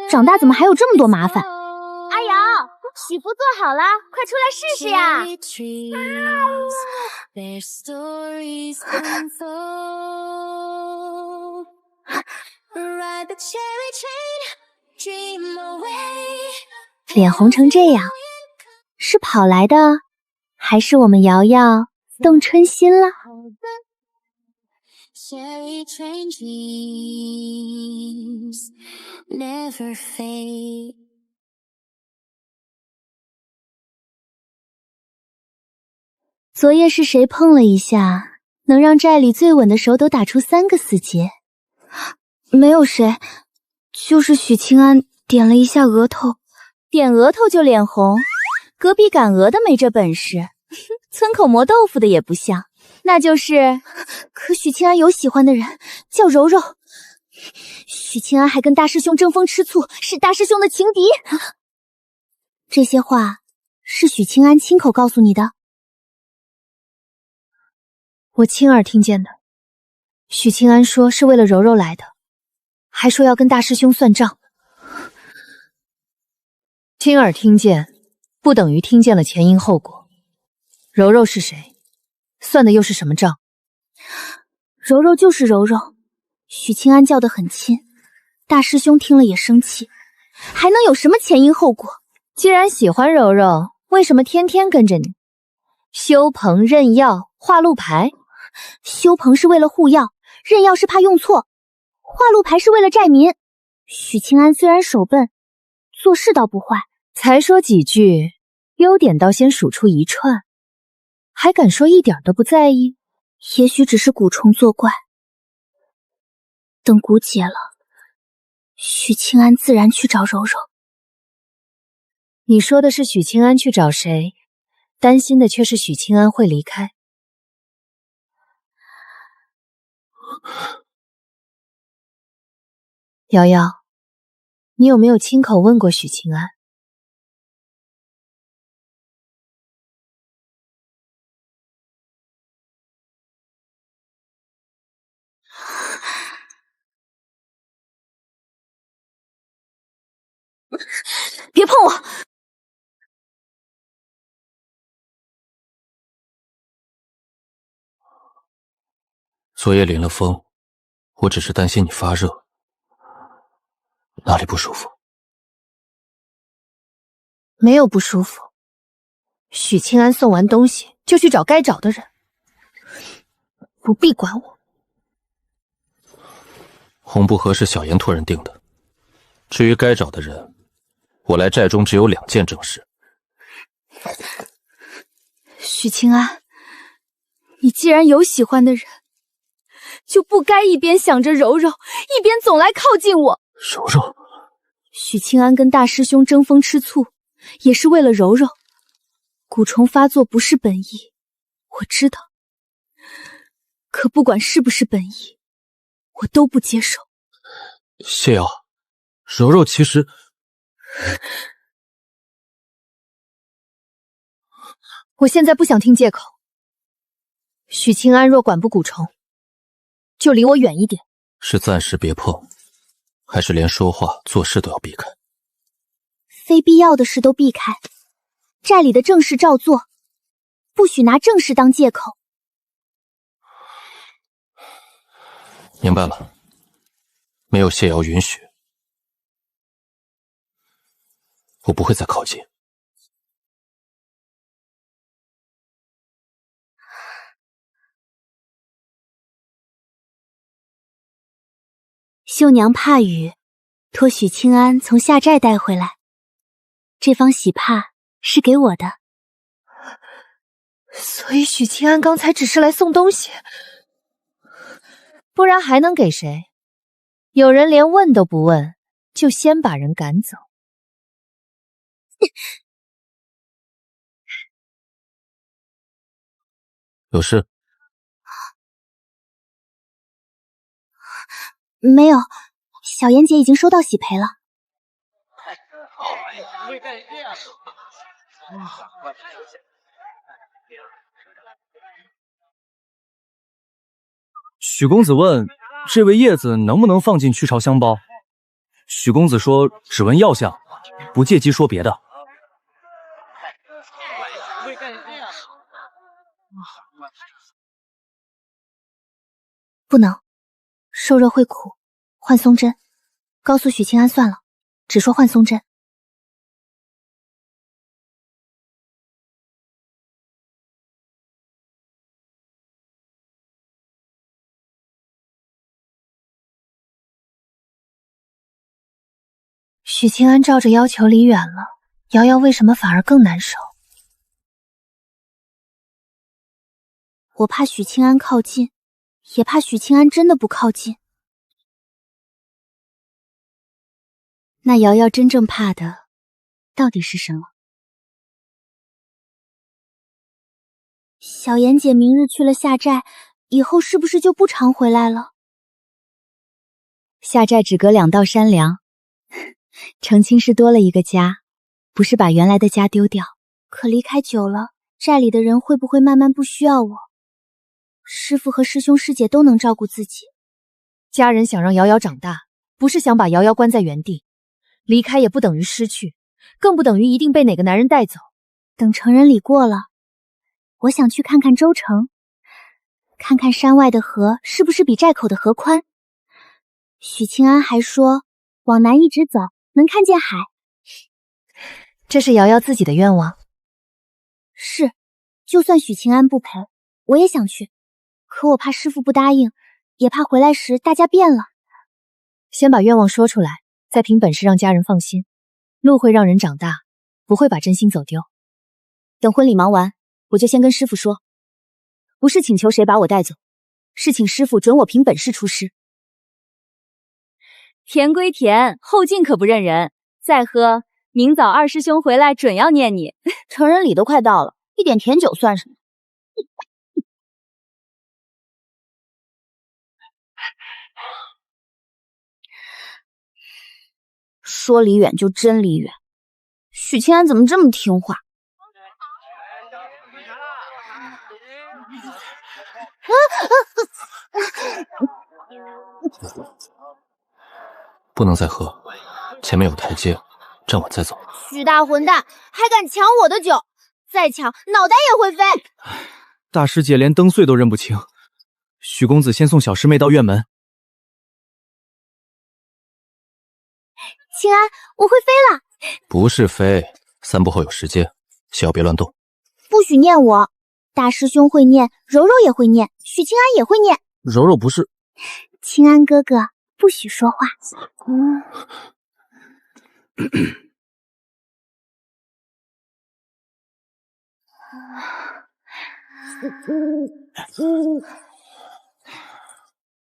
長大怎麼還有這麼多麻煩？阿瑤，許福做好了，快出來試試呀！臉紅成這樣，是跑來的，還是我們瑤瑤動春心了？昨夜是誰碰了一下，能讓寨裡最穩的手抖打出3個死結？沒有誰，就是許清安點了一下額頭。點額頭就臉紅，隔壁趕鵝的沒這本事，村口磨豆腐的也不像，那就是。可許清安有喜歡的人，叫柔柔。許清安還跟大師兄爭風吃醋，是大師兄的情敵。這些話是許清安親口告訴你的？我親耳聽見的。許清安說是為了柔柔來的，還說要跟大師兄算賬。親耳聽見，不等於聽見了前因後果。柔柔是誰？算的又是什麼賬？柔柔就是柔柔，许清安叫得很親，大師兄听了也生气，还能有什么前因后果？既然喜歡柔柔，為什麼天天跟着你？修棚認藥畫路牌，修棚是為了護藥，認藥是怕用錯，畫路牌是為了債民。許清安雖然手笨，做事倒不壞。才說幾句，優點倒先數出一串，還敢說一點都不在意？也許只是蛊蟲作怪。等蛊解了，許清安自然去找柔柔。你說的是許清安去找誰？擔心的卻是許清安會離開。瑤瑤，你有沒有親口問過許清安？別碰我！昨夜淋了風，我只是擔心你發熱，哪裡不舒服？沒有不舒服。許清安送完東西就去找該找的人，不必管我。紅布盒是小妍托人定的，至於該找的人，我來寨中只有2件正事。許清安，你既然有喜歡的人，就不該一邊想着柔柔，一邊總來靠近我。柔柔，許清安跟大師兄爭風吃醋，也是為了柔柔。蛊蟲發作不是本意，我知道。可不管是不是本意，我都不接受。謝瑤，柔柔其實……我現在不想聽借口。許清安若管不蛊蟲，就離我遠一點。是暫時別碰，還是連說話做事都要避開？非必要的事都避開，寨裡的正事照做，不許拿正事當借口。明白了，沒有謝瑤允許，我不會再靠近。秀娘怕雨，托許清安從下寨帶回來。這方喜帕是給我的。所以許清安剛才只是來送東西，不然還能給誰？有人連問都不問，就先把人趕走。有事？沒有，小妍姐已經收到喜賠了。許公子問這位葉子能不能放進去朝香包？許公子說只問藥相，不借機說別的。不能，受熱會苦，換松針。告訴許清安算了，只說換松針。許清安照着要求離遠了，瑤瑤為什麼反而更難受？我怕許清安靠近，也怕許清安真的不靠近。那瑶瑶真正怕的到底是什麼？小妍姐明日去了下寨，以後是不是就不常回來了？下寨只隔2道山梁，澄清是多了一個家，不是把原來的家丟掉。可離開久了，寨裡的人會不會慢慢不需要我？師父和師兄師姐都能照顧自己，家人想讓瑤瑤長大，不是想把瑶瑶關在原地，離開也不等於失去，更不等於一定被哪個男人帶走。等成人禮過了，我想去看看州城，看看山外的河是不是比寨口的河寬。許清安還說，往南一直走能看見海。這是瑤瑤自己的願望。是，就算許清安不陪，我也想去。可我怕師父不答應，也怕回來時大家變了。先把願望說出來，再憑本事讓家人放心。路會讓人長大，不會把真心走丟。等婚禮忙完，我就先跟師父說，不是請求誰把我帶走，是請師父准我憑本事出師。甜歸甜，後勁可不認人。再喝，明早二師兄回來準要念你。成人禮都快到了，一點甜酒算什麼？說離遠就真離遠，許清安怎麼這麼聽話？不能再喝，前面有台階，站穩再走。许大混蛋，還敢搶我的酒！再搶，腦袋也会飛！大師姐連燈歲都認不清，許公子先送小師妹到院門。清安，我會飛了。不是飛，3步後有時間，小別亂動。不許念我，大師兄會念，柔柔也會念，許清安也會念。柔柔不是。清安哥哥，不許說話。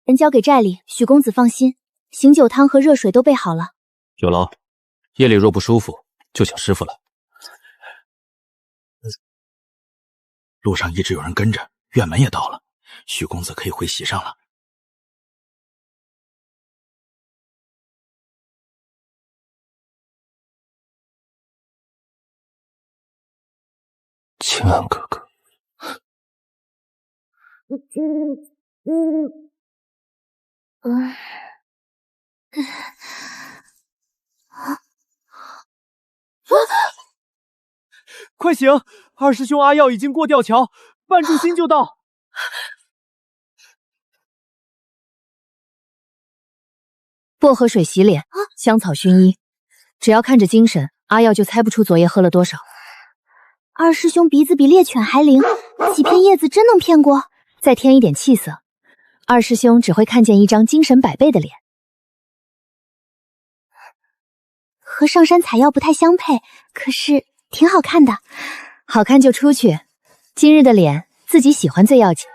人交給寨裡，許公子放心，醒酒湯和熱水都備好了。有勞，夜裡若不舒服，就請師傅來。路上一直有人跟着，院門也到了，許公子可以回席上了。清安哥哥，快醒！二師兄阿耀已經過吊橋，半炷心就到。薄荷水洗臉，香草薰衣，只要看着精神，阿耀就猜不出昨夜喝了多少。二師兄鼻子比獵犬還靈，幾片葉子真能騙過。再添一點氣色，二師兄只會看見一張精神百倍的臉。和上山採藥不太相配，可是挺好看的。好看就出去，今日的臉自己喜歡最要緊。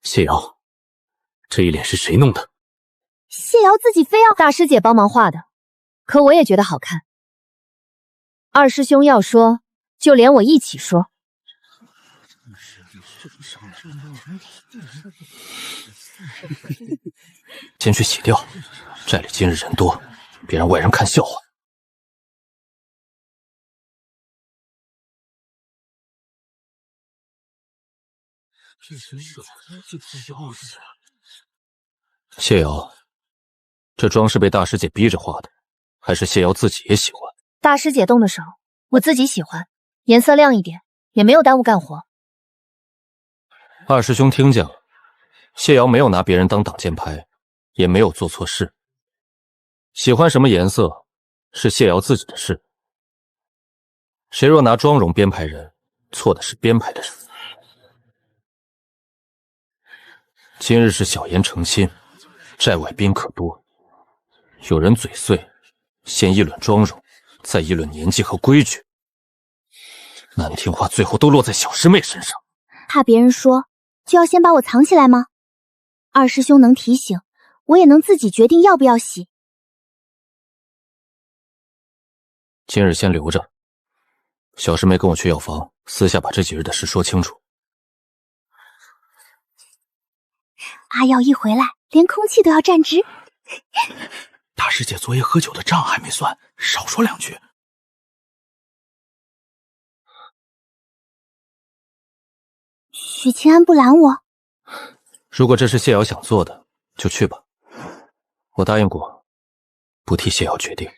謝瑤，這一臉是誰弄的？謝瑤自己非要大師姐幫忙畫的，可我也覺得好看。二師兄要說，就連我一起說。先去洗掉，寨裡今日人多，別讓外人看笑話。謝瑤，這妝是被大師姐逼着畫的，還是謝瑤自己也喜歡？大師姐動的手，我自己喜歡，顏色亮一點，也沒有耽誤幹活。二師兄聽見了，謝瑤沒有拿別人當擋箭牌，也沒有做錯事。喜歡什麼顏色，是謝瑤自己的事。誰若拿妝容編排人，錯的是編排的人。今日是小言成親，寨外賓客多，有人嘴碎，先議論妝容，再議論年紀和規矩，難聽話最後都落在小師妹身上。怕別人說，就要先把我藏起來嗎？二師兄能提醒，我也能自己決定要不要洗。今日先留着，小師妹跟我去藥房，私下把這幾日的事說清楚。阿耀一回來，連空氣都要站直。大師姐昨夜喝酒的賬還沒算，少說兩句。许清安不拦我。如果这是谢瑶想做的，就去吧。我答应过，不替谢瑶决定。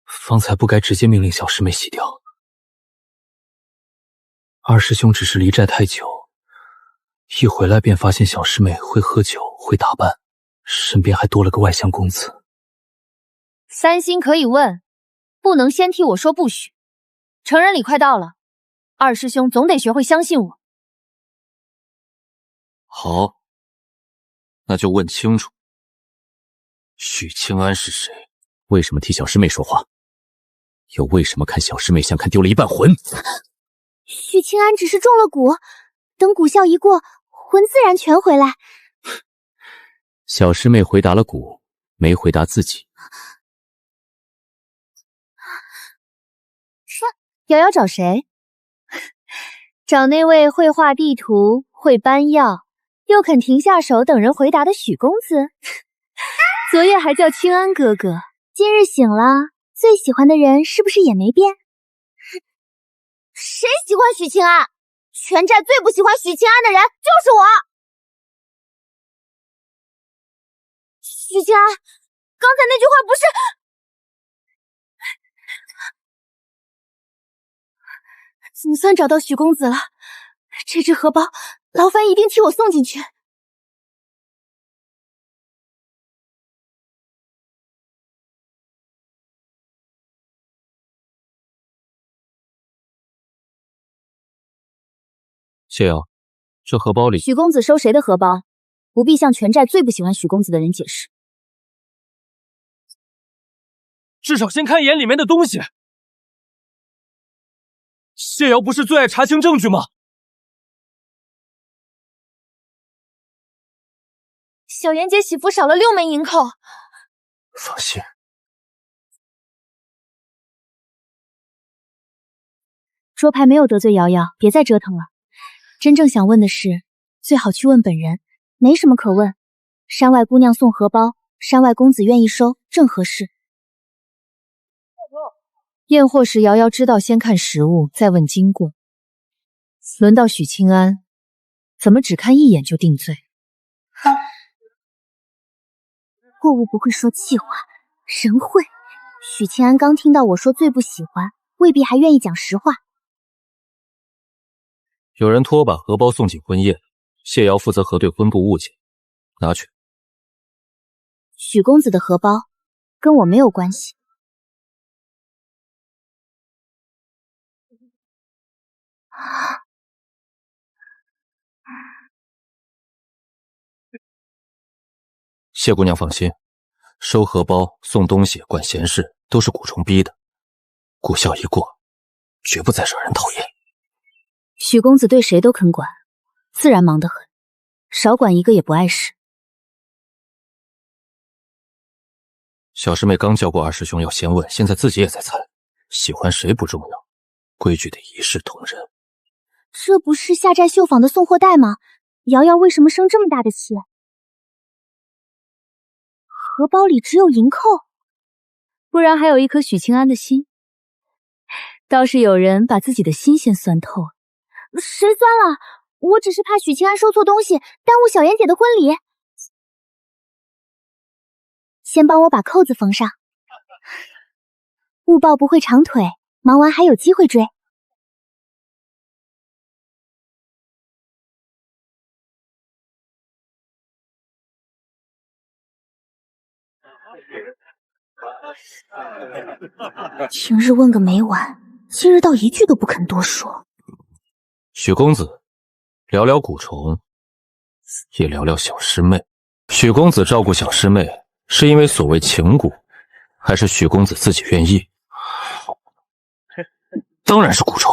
方才不该直接命令小师妹洗掉。二师兄只是离寨太久，一回来便发现小师妹会喝酒，会打扮，身邊還多了個外鄉公子。三心可以問，不能先替我說不許。成人禮快到了，二師兄總得學會相信我。好，那就問清楚，許清安是誰？為什麼替小師妹說話？又為什麼看小師妹像看丟了一半魂？許清安只是中了蠱，等蠱效一過，魂自然全回來。小師妹回答了蠱，沒回答自己。瑤瑤找誰？找那位會畫地圖、會搬藥，又肯停下手等人回答的許公子。昨夜還叫清安哥哥，今日醒了，最喜歡的人是不是也沒變？誰喜歡許清安？全寨最不喜歡許清安的人就是我。許清安，剛才那句話不是……總算找到許公子了，這隻荷包，勞煩一定替我送進去。謝瑤，這荷包裡……許公子收誰的荷包？不必向全寨最不喜歡許公子的人解釋。至少先看一眼裡面的東西。謝瑤不是最愛查清證據嗎？小妍姐媳婦少了6枚銀扣。放心。桌牌沒有得罪瑤瑤，別再折騰了。真正想問的事，最好去問本人。沒什麼可問。山外姑娘送荷包，山外公子願意收，正合適。驗貨時，瑤瑤知道先看實物，再問經過。輪到許清安，怎麼只看一眼就定罪？貨物不會說氣話，人會。許清安剛聽到我說最不喜歡，未必還願意講實話。有人托把荷包送進婚宴，謝瑤負責核對婚部物件，拿去。許公子的荷包跟我沒有關係。謝姑娘放心，收荷包、送東西、管閒事都是蠱蟲逼的，蠱效一過，絕不再惹人討厭。許公子對誰都肯管，自然忙得很，少管一個也不礙事。小師妹剛叫過二師兄要先問，現在自己也在猜，喜歡誰不重要，規矩得一視同仁。這不是下寨繡坊的送貨袋嗎？瑤瑤為什麼生這麼大的氣？荷包裡只有銀扣，不然還有一顆許清安的心。倒是有人把自己的心先算透了。誰酸了？我只是怕許清安收錯東西，耽誤小妍姐的婚禮。先幫我把扣子縫上。勿報不會長腿，忙完還有機會追。平日問個沒完，今日倒一句都不肯多說。許公子，聊聊蠱蟲，也聊聊小師妹。許公子照顧小師妹，是因為所謂情蠱，還是許公子自己願意？當然是蠱蟲。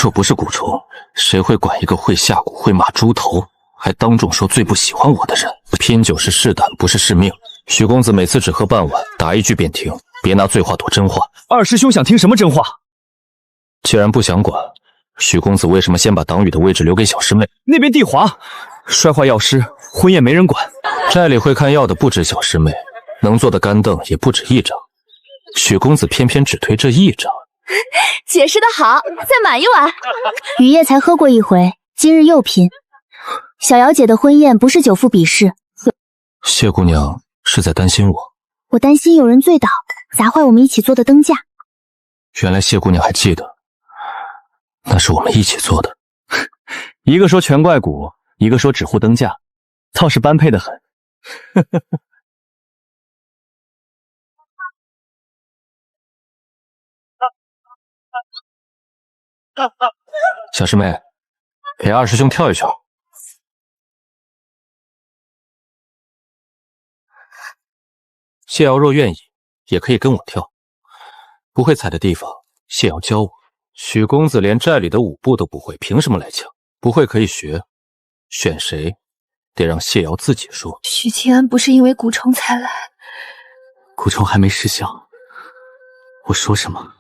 若不是蠱蟲，誰會管一個會下蠱、會罵豬頭，還當眾說最不喜歡我的人？拼酒是試膽，不是試命。許公子每次只喝半碗，答一句便停，別拿醉話躲真話。二師兄想聽什麼真話？既然不想管，許公子為什麼先把黨羽的位置留給小師妹？那邊地滑，摔壞藥師，婚宴沒人管。寨裡會看藥的不止小師妹，能坐的干凳也不止一张，许公子偏偏只推这一张。解释的好，再买一碗。雨夜才喝过一回，今日又拼。小瑶姐的婚宴不是久赴比试，谢姑娘是在担心我。我担心有人醉倒，砸坏我们一起做的灯架。原来谢姑娘还记得，那是我们一起做的。一个说全怪谷，一个说只护灯架，倒是般配的很。小师妹，陪二师兄跳一圈。谢瑶若愿意，也可以跟我跳。不会踩的地方，谢瑶教我。许公子连寨里的舞步都不会，凭什么来抢？不会可以学，选谁，得让谢瑶自己说。许清安不是因为蛊虫才来，蛊虫还没失效，我说什么，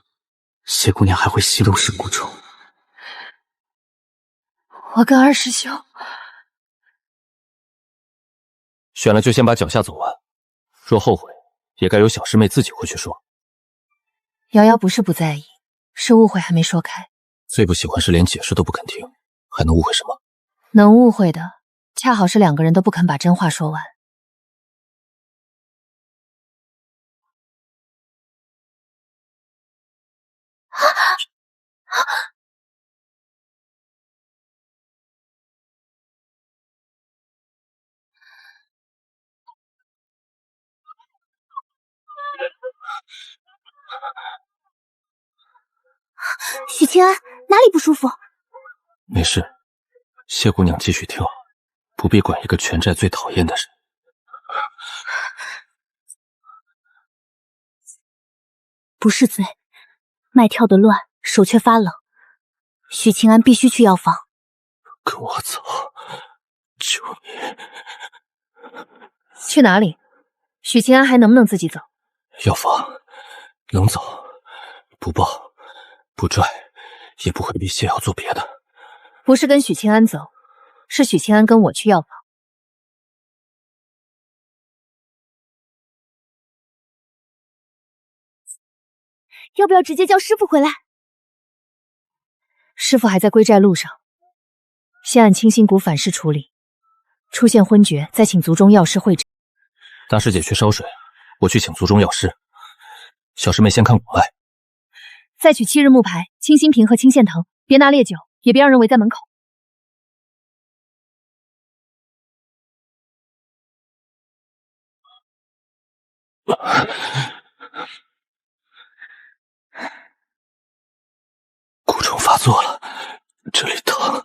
谢姑娘还会吸都是蛊虫。我跟二师兄选了就先把脚下走完，若后悔，也该由小师妹自己回去说。瑶瑶不是不在意，是误会还没说开。最不喜欢是连解释都不肯听，还能误会什么？能误会的，恰好是两个人都不肯把真话说完。许清安，哪里不舒服？没事，谢姑娘继续跳，不必管一个全寨最讨厌的人。不是醉，脉跳得乱，手却发冷。许清安必須去藥房。跟我走，求你。去哪裡？許清安還能不能自己走？藥房，能走，不抱，不拽，也不會逼謝瑤做別的。不是跟許清安走，是許清安跟我去藥房。要不要直接叫師傅回來？師傅還在歸寨路上，先按清心谷反噬處理，出現昏厥再請族中藥師會診。大師姐去燒水，我去請族中藥師。小師妹先看谷脈，再取7日木牌、清心瓶和清線藤，別拿烈酒，也別讓人圍在門口。蛊蟲發作了，這裡疼。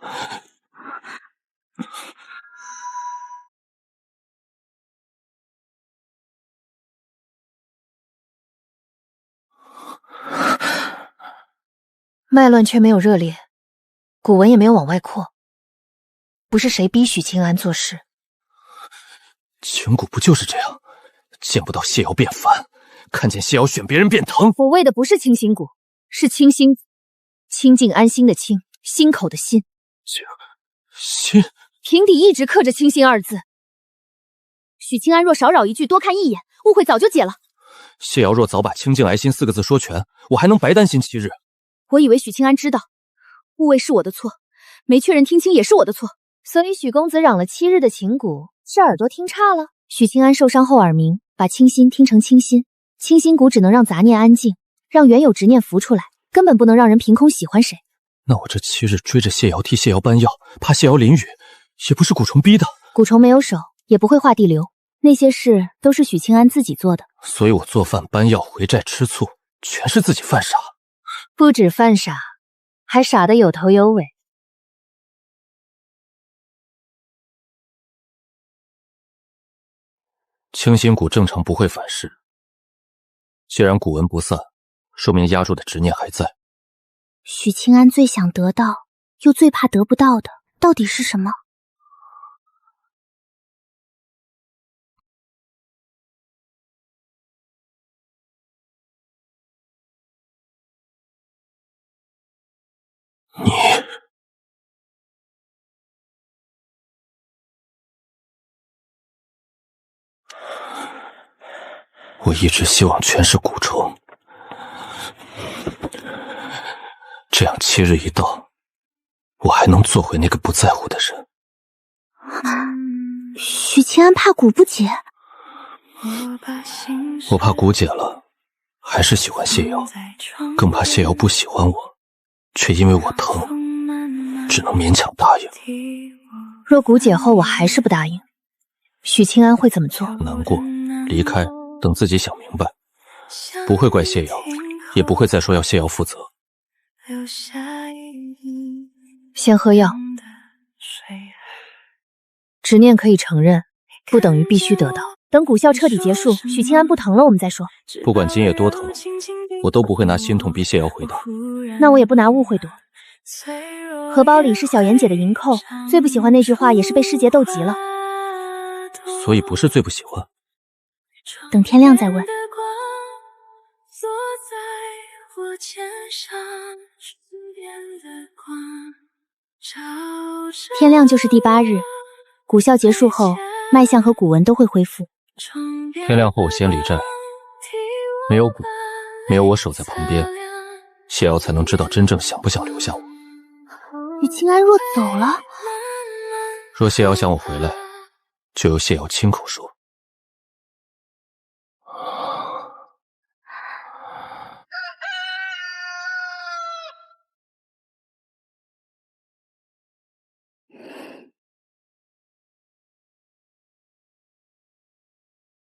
脈亂卻沒有熱烈，骨紋也沒有往外擴，不是誰逼許清安做事。情蠱不就是這樣？見不到謝瑤變煩，看見謝瑤選別人變疼。我為的不是清心蠱，是清心，清靜安心的清，心口的心。心？瓶底一直刻着清心二字。許清安若少擾一句，多看一眼，誤會早就解了。謝瑤若早把清靜安心4個字說全，我還能白擔心7日。我以為許清安知道，誤會是我的錯，沒確認聽清也是我的錯，所以許公子嚷了7日的情蠱，是耳朵聽差了。許清安受傷後耳鳴，把清心聽成清心，清心蠱只能讓雜念安靜，讓原有執念浮出來，根本不能讓人憑空喜歡誰。那我這7日追着謝瑤替謝瑤搬藥，怕謝瑤淋雨，也不是蠱蟲逼的。蠱蟲沒有手，也不會畫地流，那些事都是許清安自己做的。所以我做飯搬藥回寨吃醋，全是自己犯傻。不止犯傻，還傻得有頭有尾。清心蠱正常不會反噬，既然蠱紋不散，說明壓住的執念還在。許清安最想得到，又最怕得不到的，到底是什麼？你我一直希望全是蛊虫，这样7日一到，我還能做回那个不在乎的人。许清安怕蛊不解，我怕蛊解了，还是喜欢谢瑶，更怕谢瑶不喜歡我，卻因為我疼，只能勉強答應。若蛊解後我還是不答應，許清安會怎麼做？難過，離開，等自己想明白，不會怪謝瑤，也不會再說要謝瑤負責。先喝藥。執念可以承認，不等於必須得到。等蠱效徹底結束，許清安不疼了，我們再說。不管今夜多疼，我都不會拿心痛逼謝瑤回答。那我也不拿誤會躲。荷包裡是小妍姐的銀扣，最不喜歡那句話也是被師姐逗急了。所以不是最不喜歡。等天亮再問。天亮就是第8日，蠱效結束後，脈象和古文都會恢復。天亮後我先離寨，沒有蠱，沒有我守在旁邊，謝瑤才能知道真正想不想留下我。許清安若走了，若謝瑤想我回來，就由謝瑤親口說。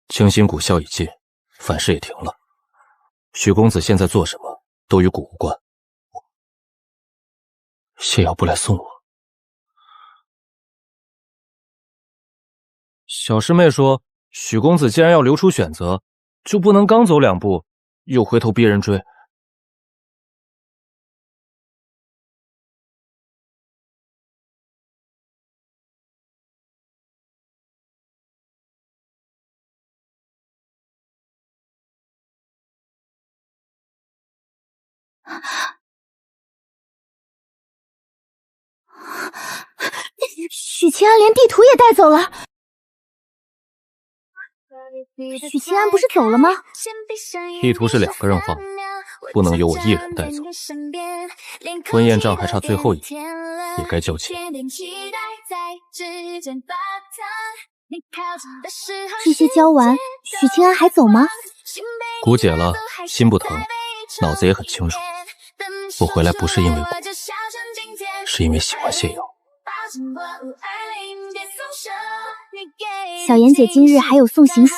清心蠱效已盡，反噬也停了。許公子現在做什麼都與蠱無關。謝瑤不來送我。小師妹說，許公子既然要留出選擇，就不能剛走2步，又回頭逼人追。許清安連地圖也帶走了。許清安不是走了嗎？地圖是2個人放，不能由我一人帶走。婚宴帳還差最後一天，也該交齊。這些交完，許清安還走嗎？蠱解了，心不疼，腦子也很清楚。我回來不是因為蠱，是因為喜歡謝瑤。小妍姐今日還有送行席，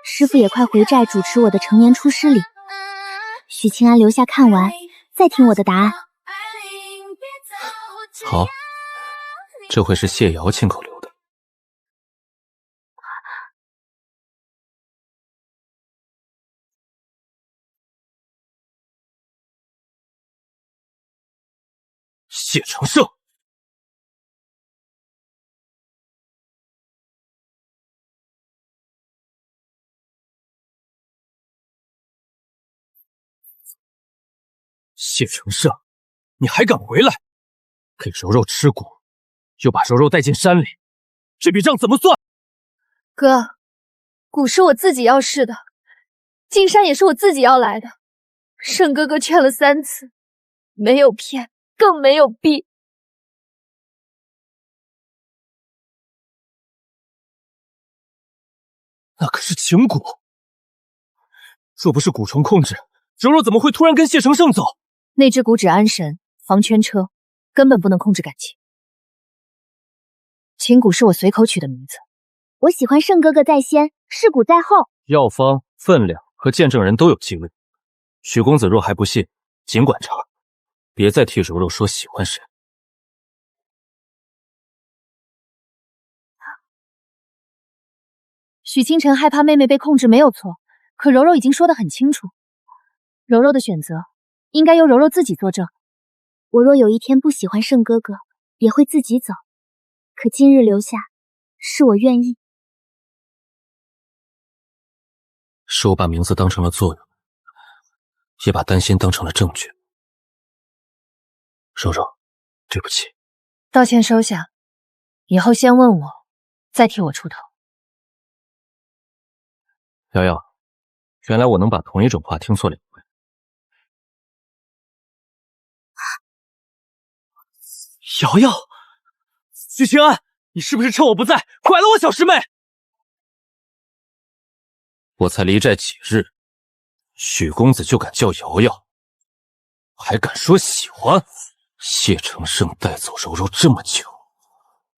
師父也快回寨主持我的成年出師禮。許清安留下看完，再聽我的答案。好，這回是謝瑤親口留的。謝承勝。謝承勝，你還敢回來？給柔柔吃蠱，又把柔柔帶進山裡，這筆賬怎麼算？哥，蠱是我自己要試的，進山也是我自己要來的。勝哥哥勸了3次，沒有騙，更沒有逼。那可是情蠱，若不是蠱蟲控制，柔柔怎麼會突然跟謝承勝走？那隻蠱指安神，防圈車，根本不能控制感情。情蠱是我隨口取的名字。我喜歡勝哥哥在先，試蠱在後。藥方、分量和見證人都有忌諱。許公子若還不信，儘管查，別再替柔柔說喜歡誰。許清晨害怕妹妹被控制沒有錯，可柔柔已經說得很清楚，柔柔的選擇應該由柔柔自己作證。我若有一天不喜歡勝哥哥，也會自己走。可今日留下，是我願意。是我把名字當成了作用，也把擔心當成了證據。柔柔，對不起。道歉收下，以後先問我，再替我出頭。瑤瑤，原来我能把同一种話听錯2回。瑶瑶，许清安，你是不是趁我不在拐了我小师妹？我才离寨几日，许公子就敢叫瑶瑶，还敢说喜歡？謝承胜带走柔柔這麼久，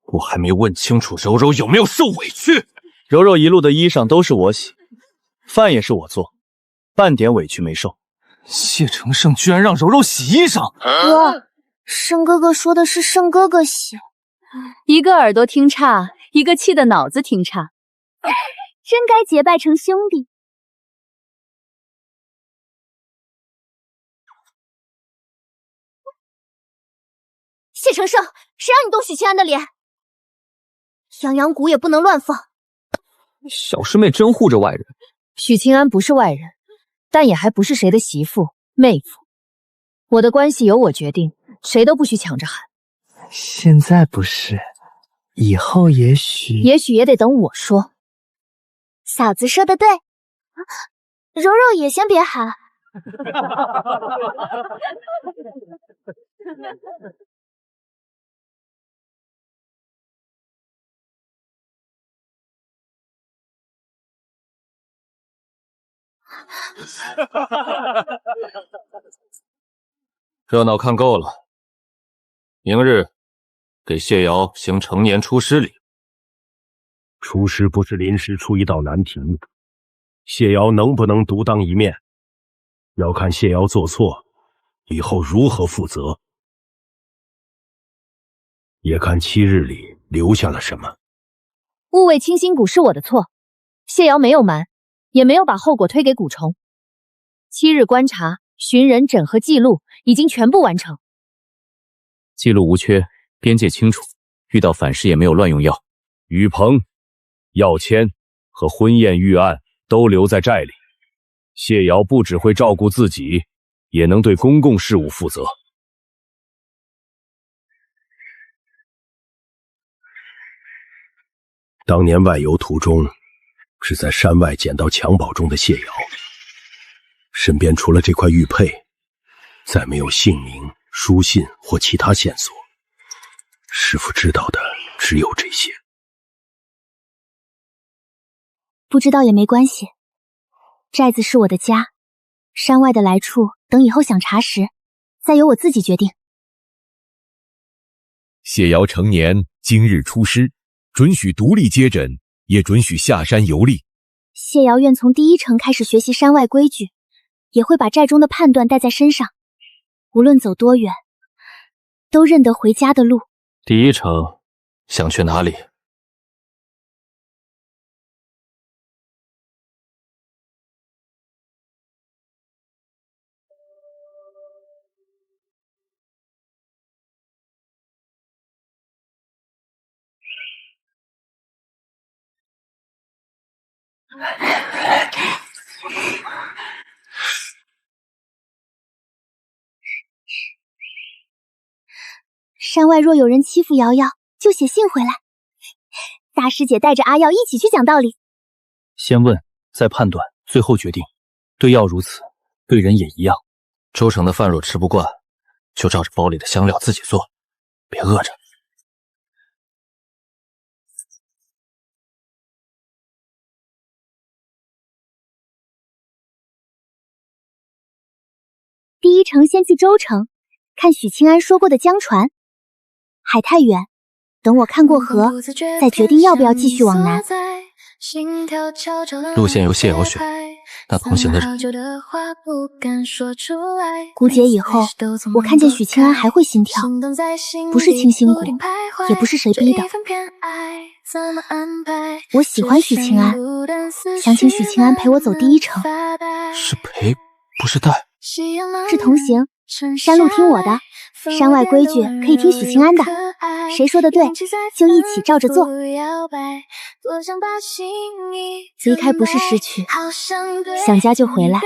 我還沒問清楚柔柔有沒有受委屈。柔柔一路的衣裳都是我洗，飯也是我做，半點委屈沒受。謝承勝居然讓柔柔洗衣裳！哥，盛哥哥說的是盛哥哥洗。一個耳朵聽差，一個氣的腦子聽差，真該結拜成兄弟。謝承勝，誰讓你動許清安的臉？陽陽谷也不能亂放。小師妹真護着外人。許清安不是外人，但也還不是誰的媳婦、妹夫。我的關係由我決定，誰都不許搶着喊。現在不是，以後也許也得等我說。嫂子說的對，柔柔也先別喊。熱鬧看夠了，明日給謝瑤行成年出師禮。出師不是臨時出一道難題，謝瑤能不能獨當一面，要看謝瑤做錯以後如何負責，也看7日裡留下了什麼。誤為清心谷是我的錯，謝瑤沒有瞞，也沒有把後果推給古蟲。7日觀察、尋人、整合記錄已經全部完成，記錄無缺，邊界清楚，遇到反噬也沒有亂用藥。雨棚、藥籤和婚宴預案都留在寨裡。謝瑤不只會照顧自己，也能對公共事務負責。當年外遊途中，是在山外撿到襁褓中的謝瑤，身邊除了這塊玉佩，再沒有姓名、書信或其他線索。師父知道的只有這些。不知道也沒關係，寨子是我的家，山外的來處等以後想查時，再由我自己決定。謝瑤成年，今日出師，准許獨立接診，也准許下山遊歷。謝瑤願從第一程開始學習山外規矩，也會把寨中的判斷帶在身上，無論走多遠，都認得回家的路。第一程想去哪裡？山外若有人欺負瑤瑤，就寫信回來。大師姐帶着阿耀一起去講道理。先問，再判斷，最後決定。對藥如此，對人也一樣。周成的飯若吃不慣，就照着包裡的香料自己做，別餓着。第一程先去州城，看許清安說過的江船。海太遠，等我看過河，再決定要不要繼續往南。路線由謝瑤選，那同行的人，估計以後我看見許清安還會心跳，不是清心谷，也不是誰逼的。我喜歡許清安，想請許清安陪我走第一程。是陪，不是帶。是同行，山路聽我的，山外規矩可以聽許清安的，誰說的對，就一起照着做。離開不是失去，想家就回來，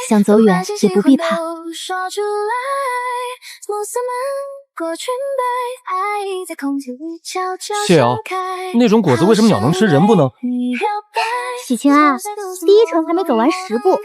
想走遠也不必怕。謝瑶，那种果子为什么鸟能吃，人不能？喜清啊，第一程还没走完10步。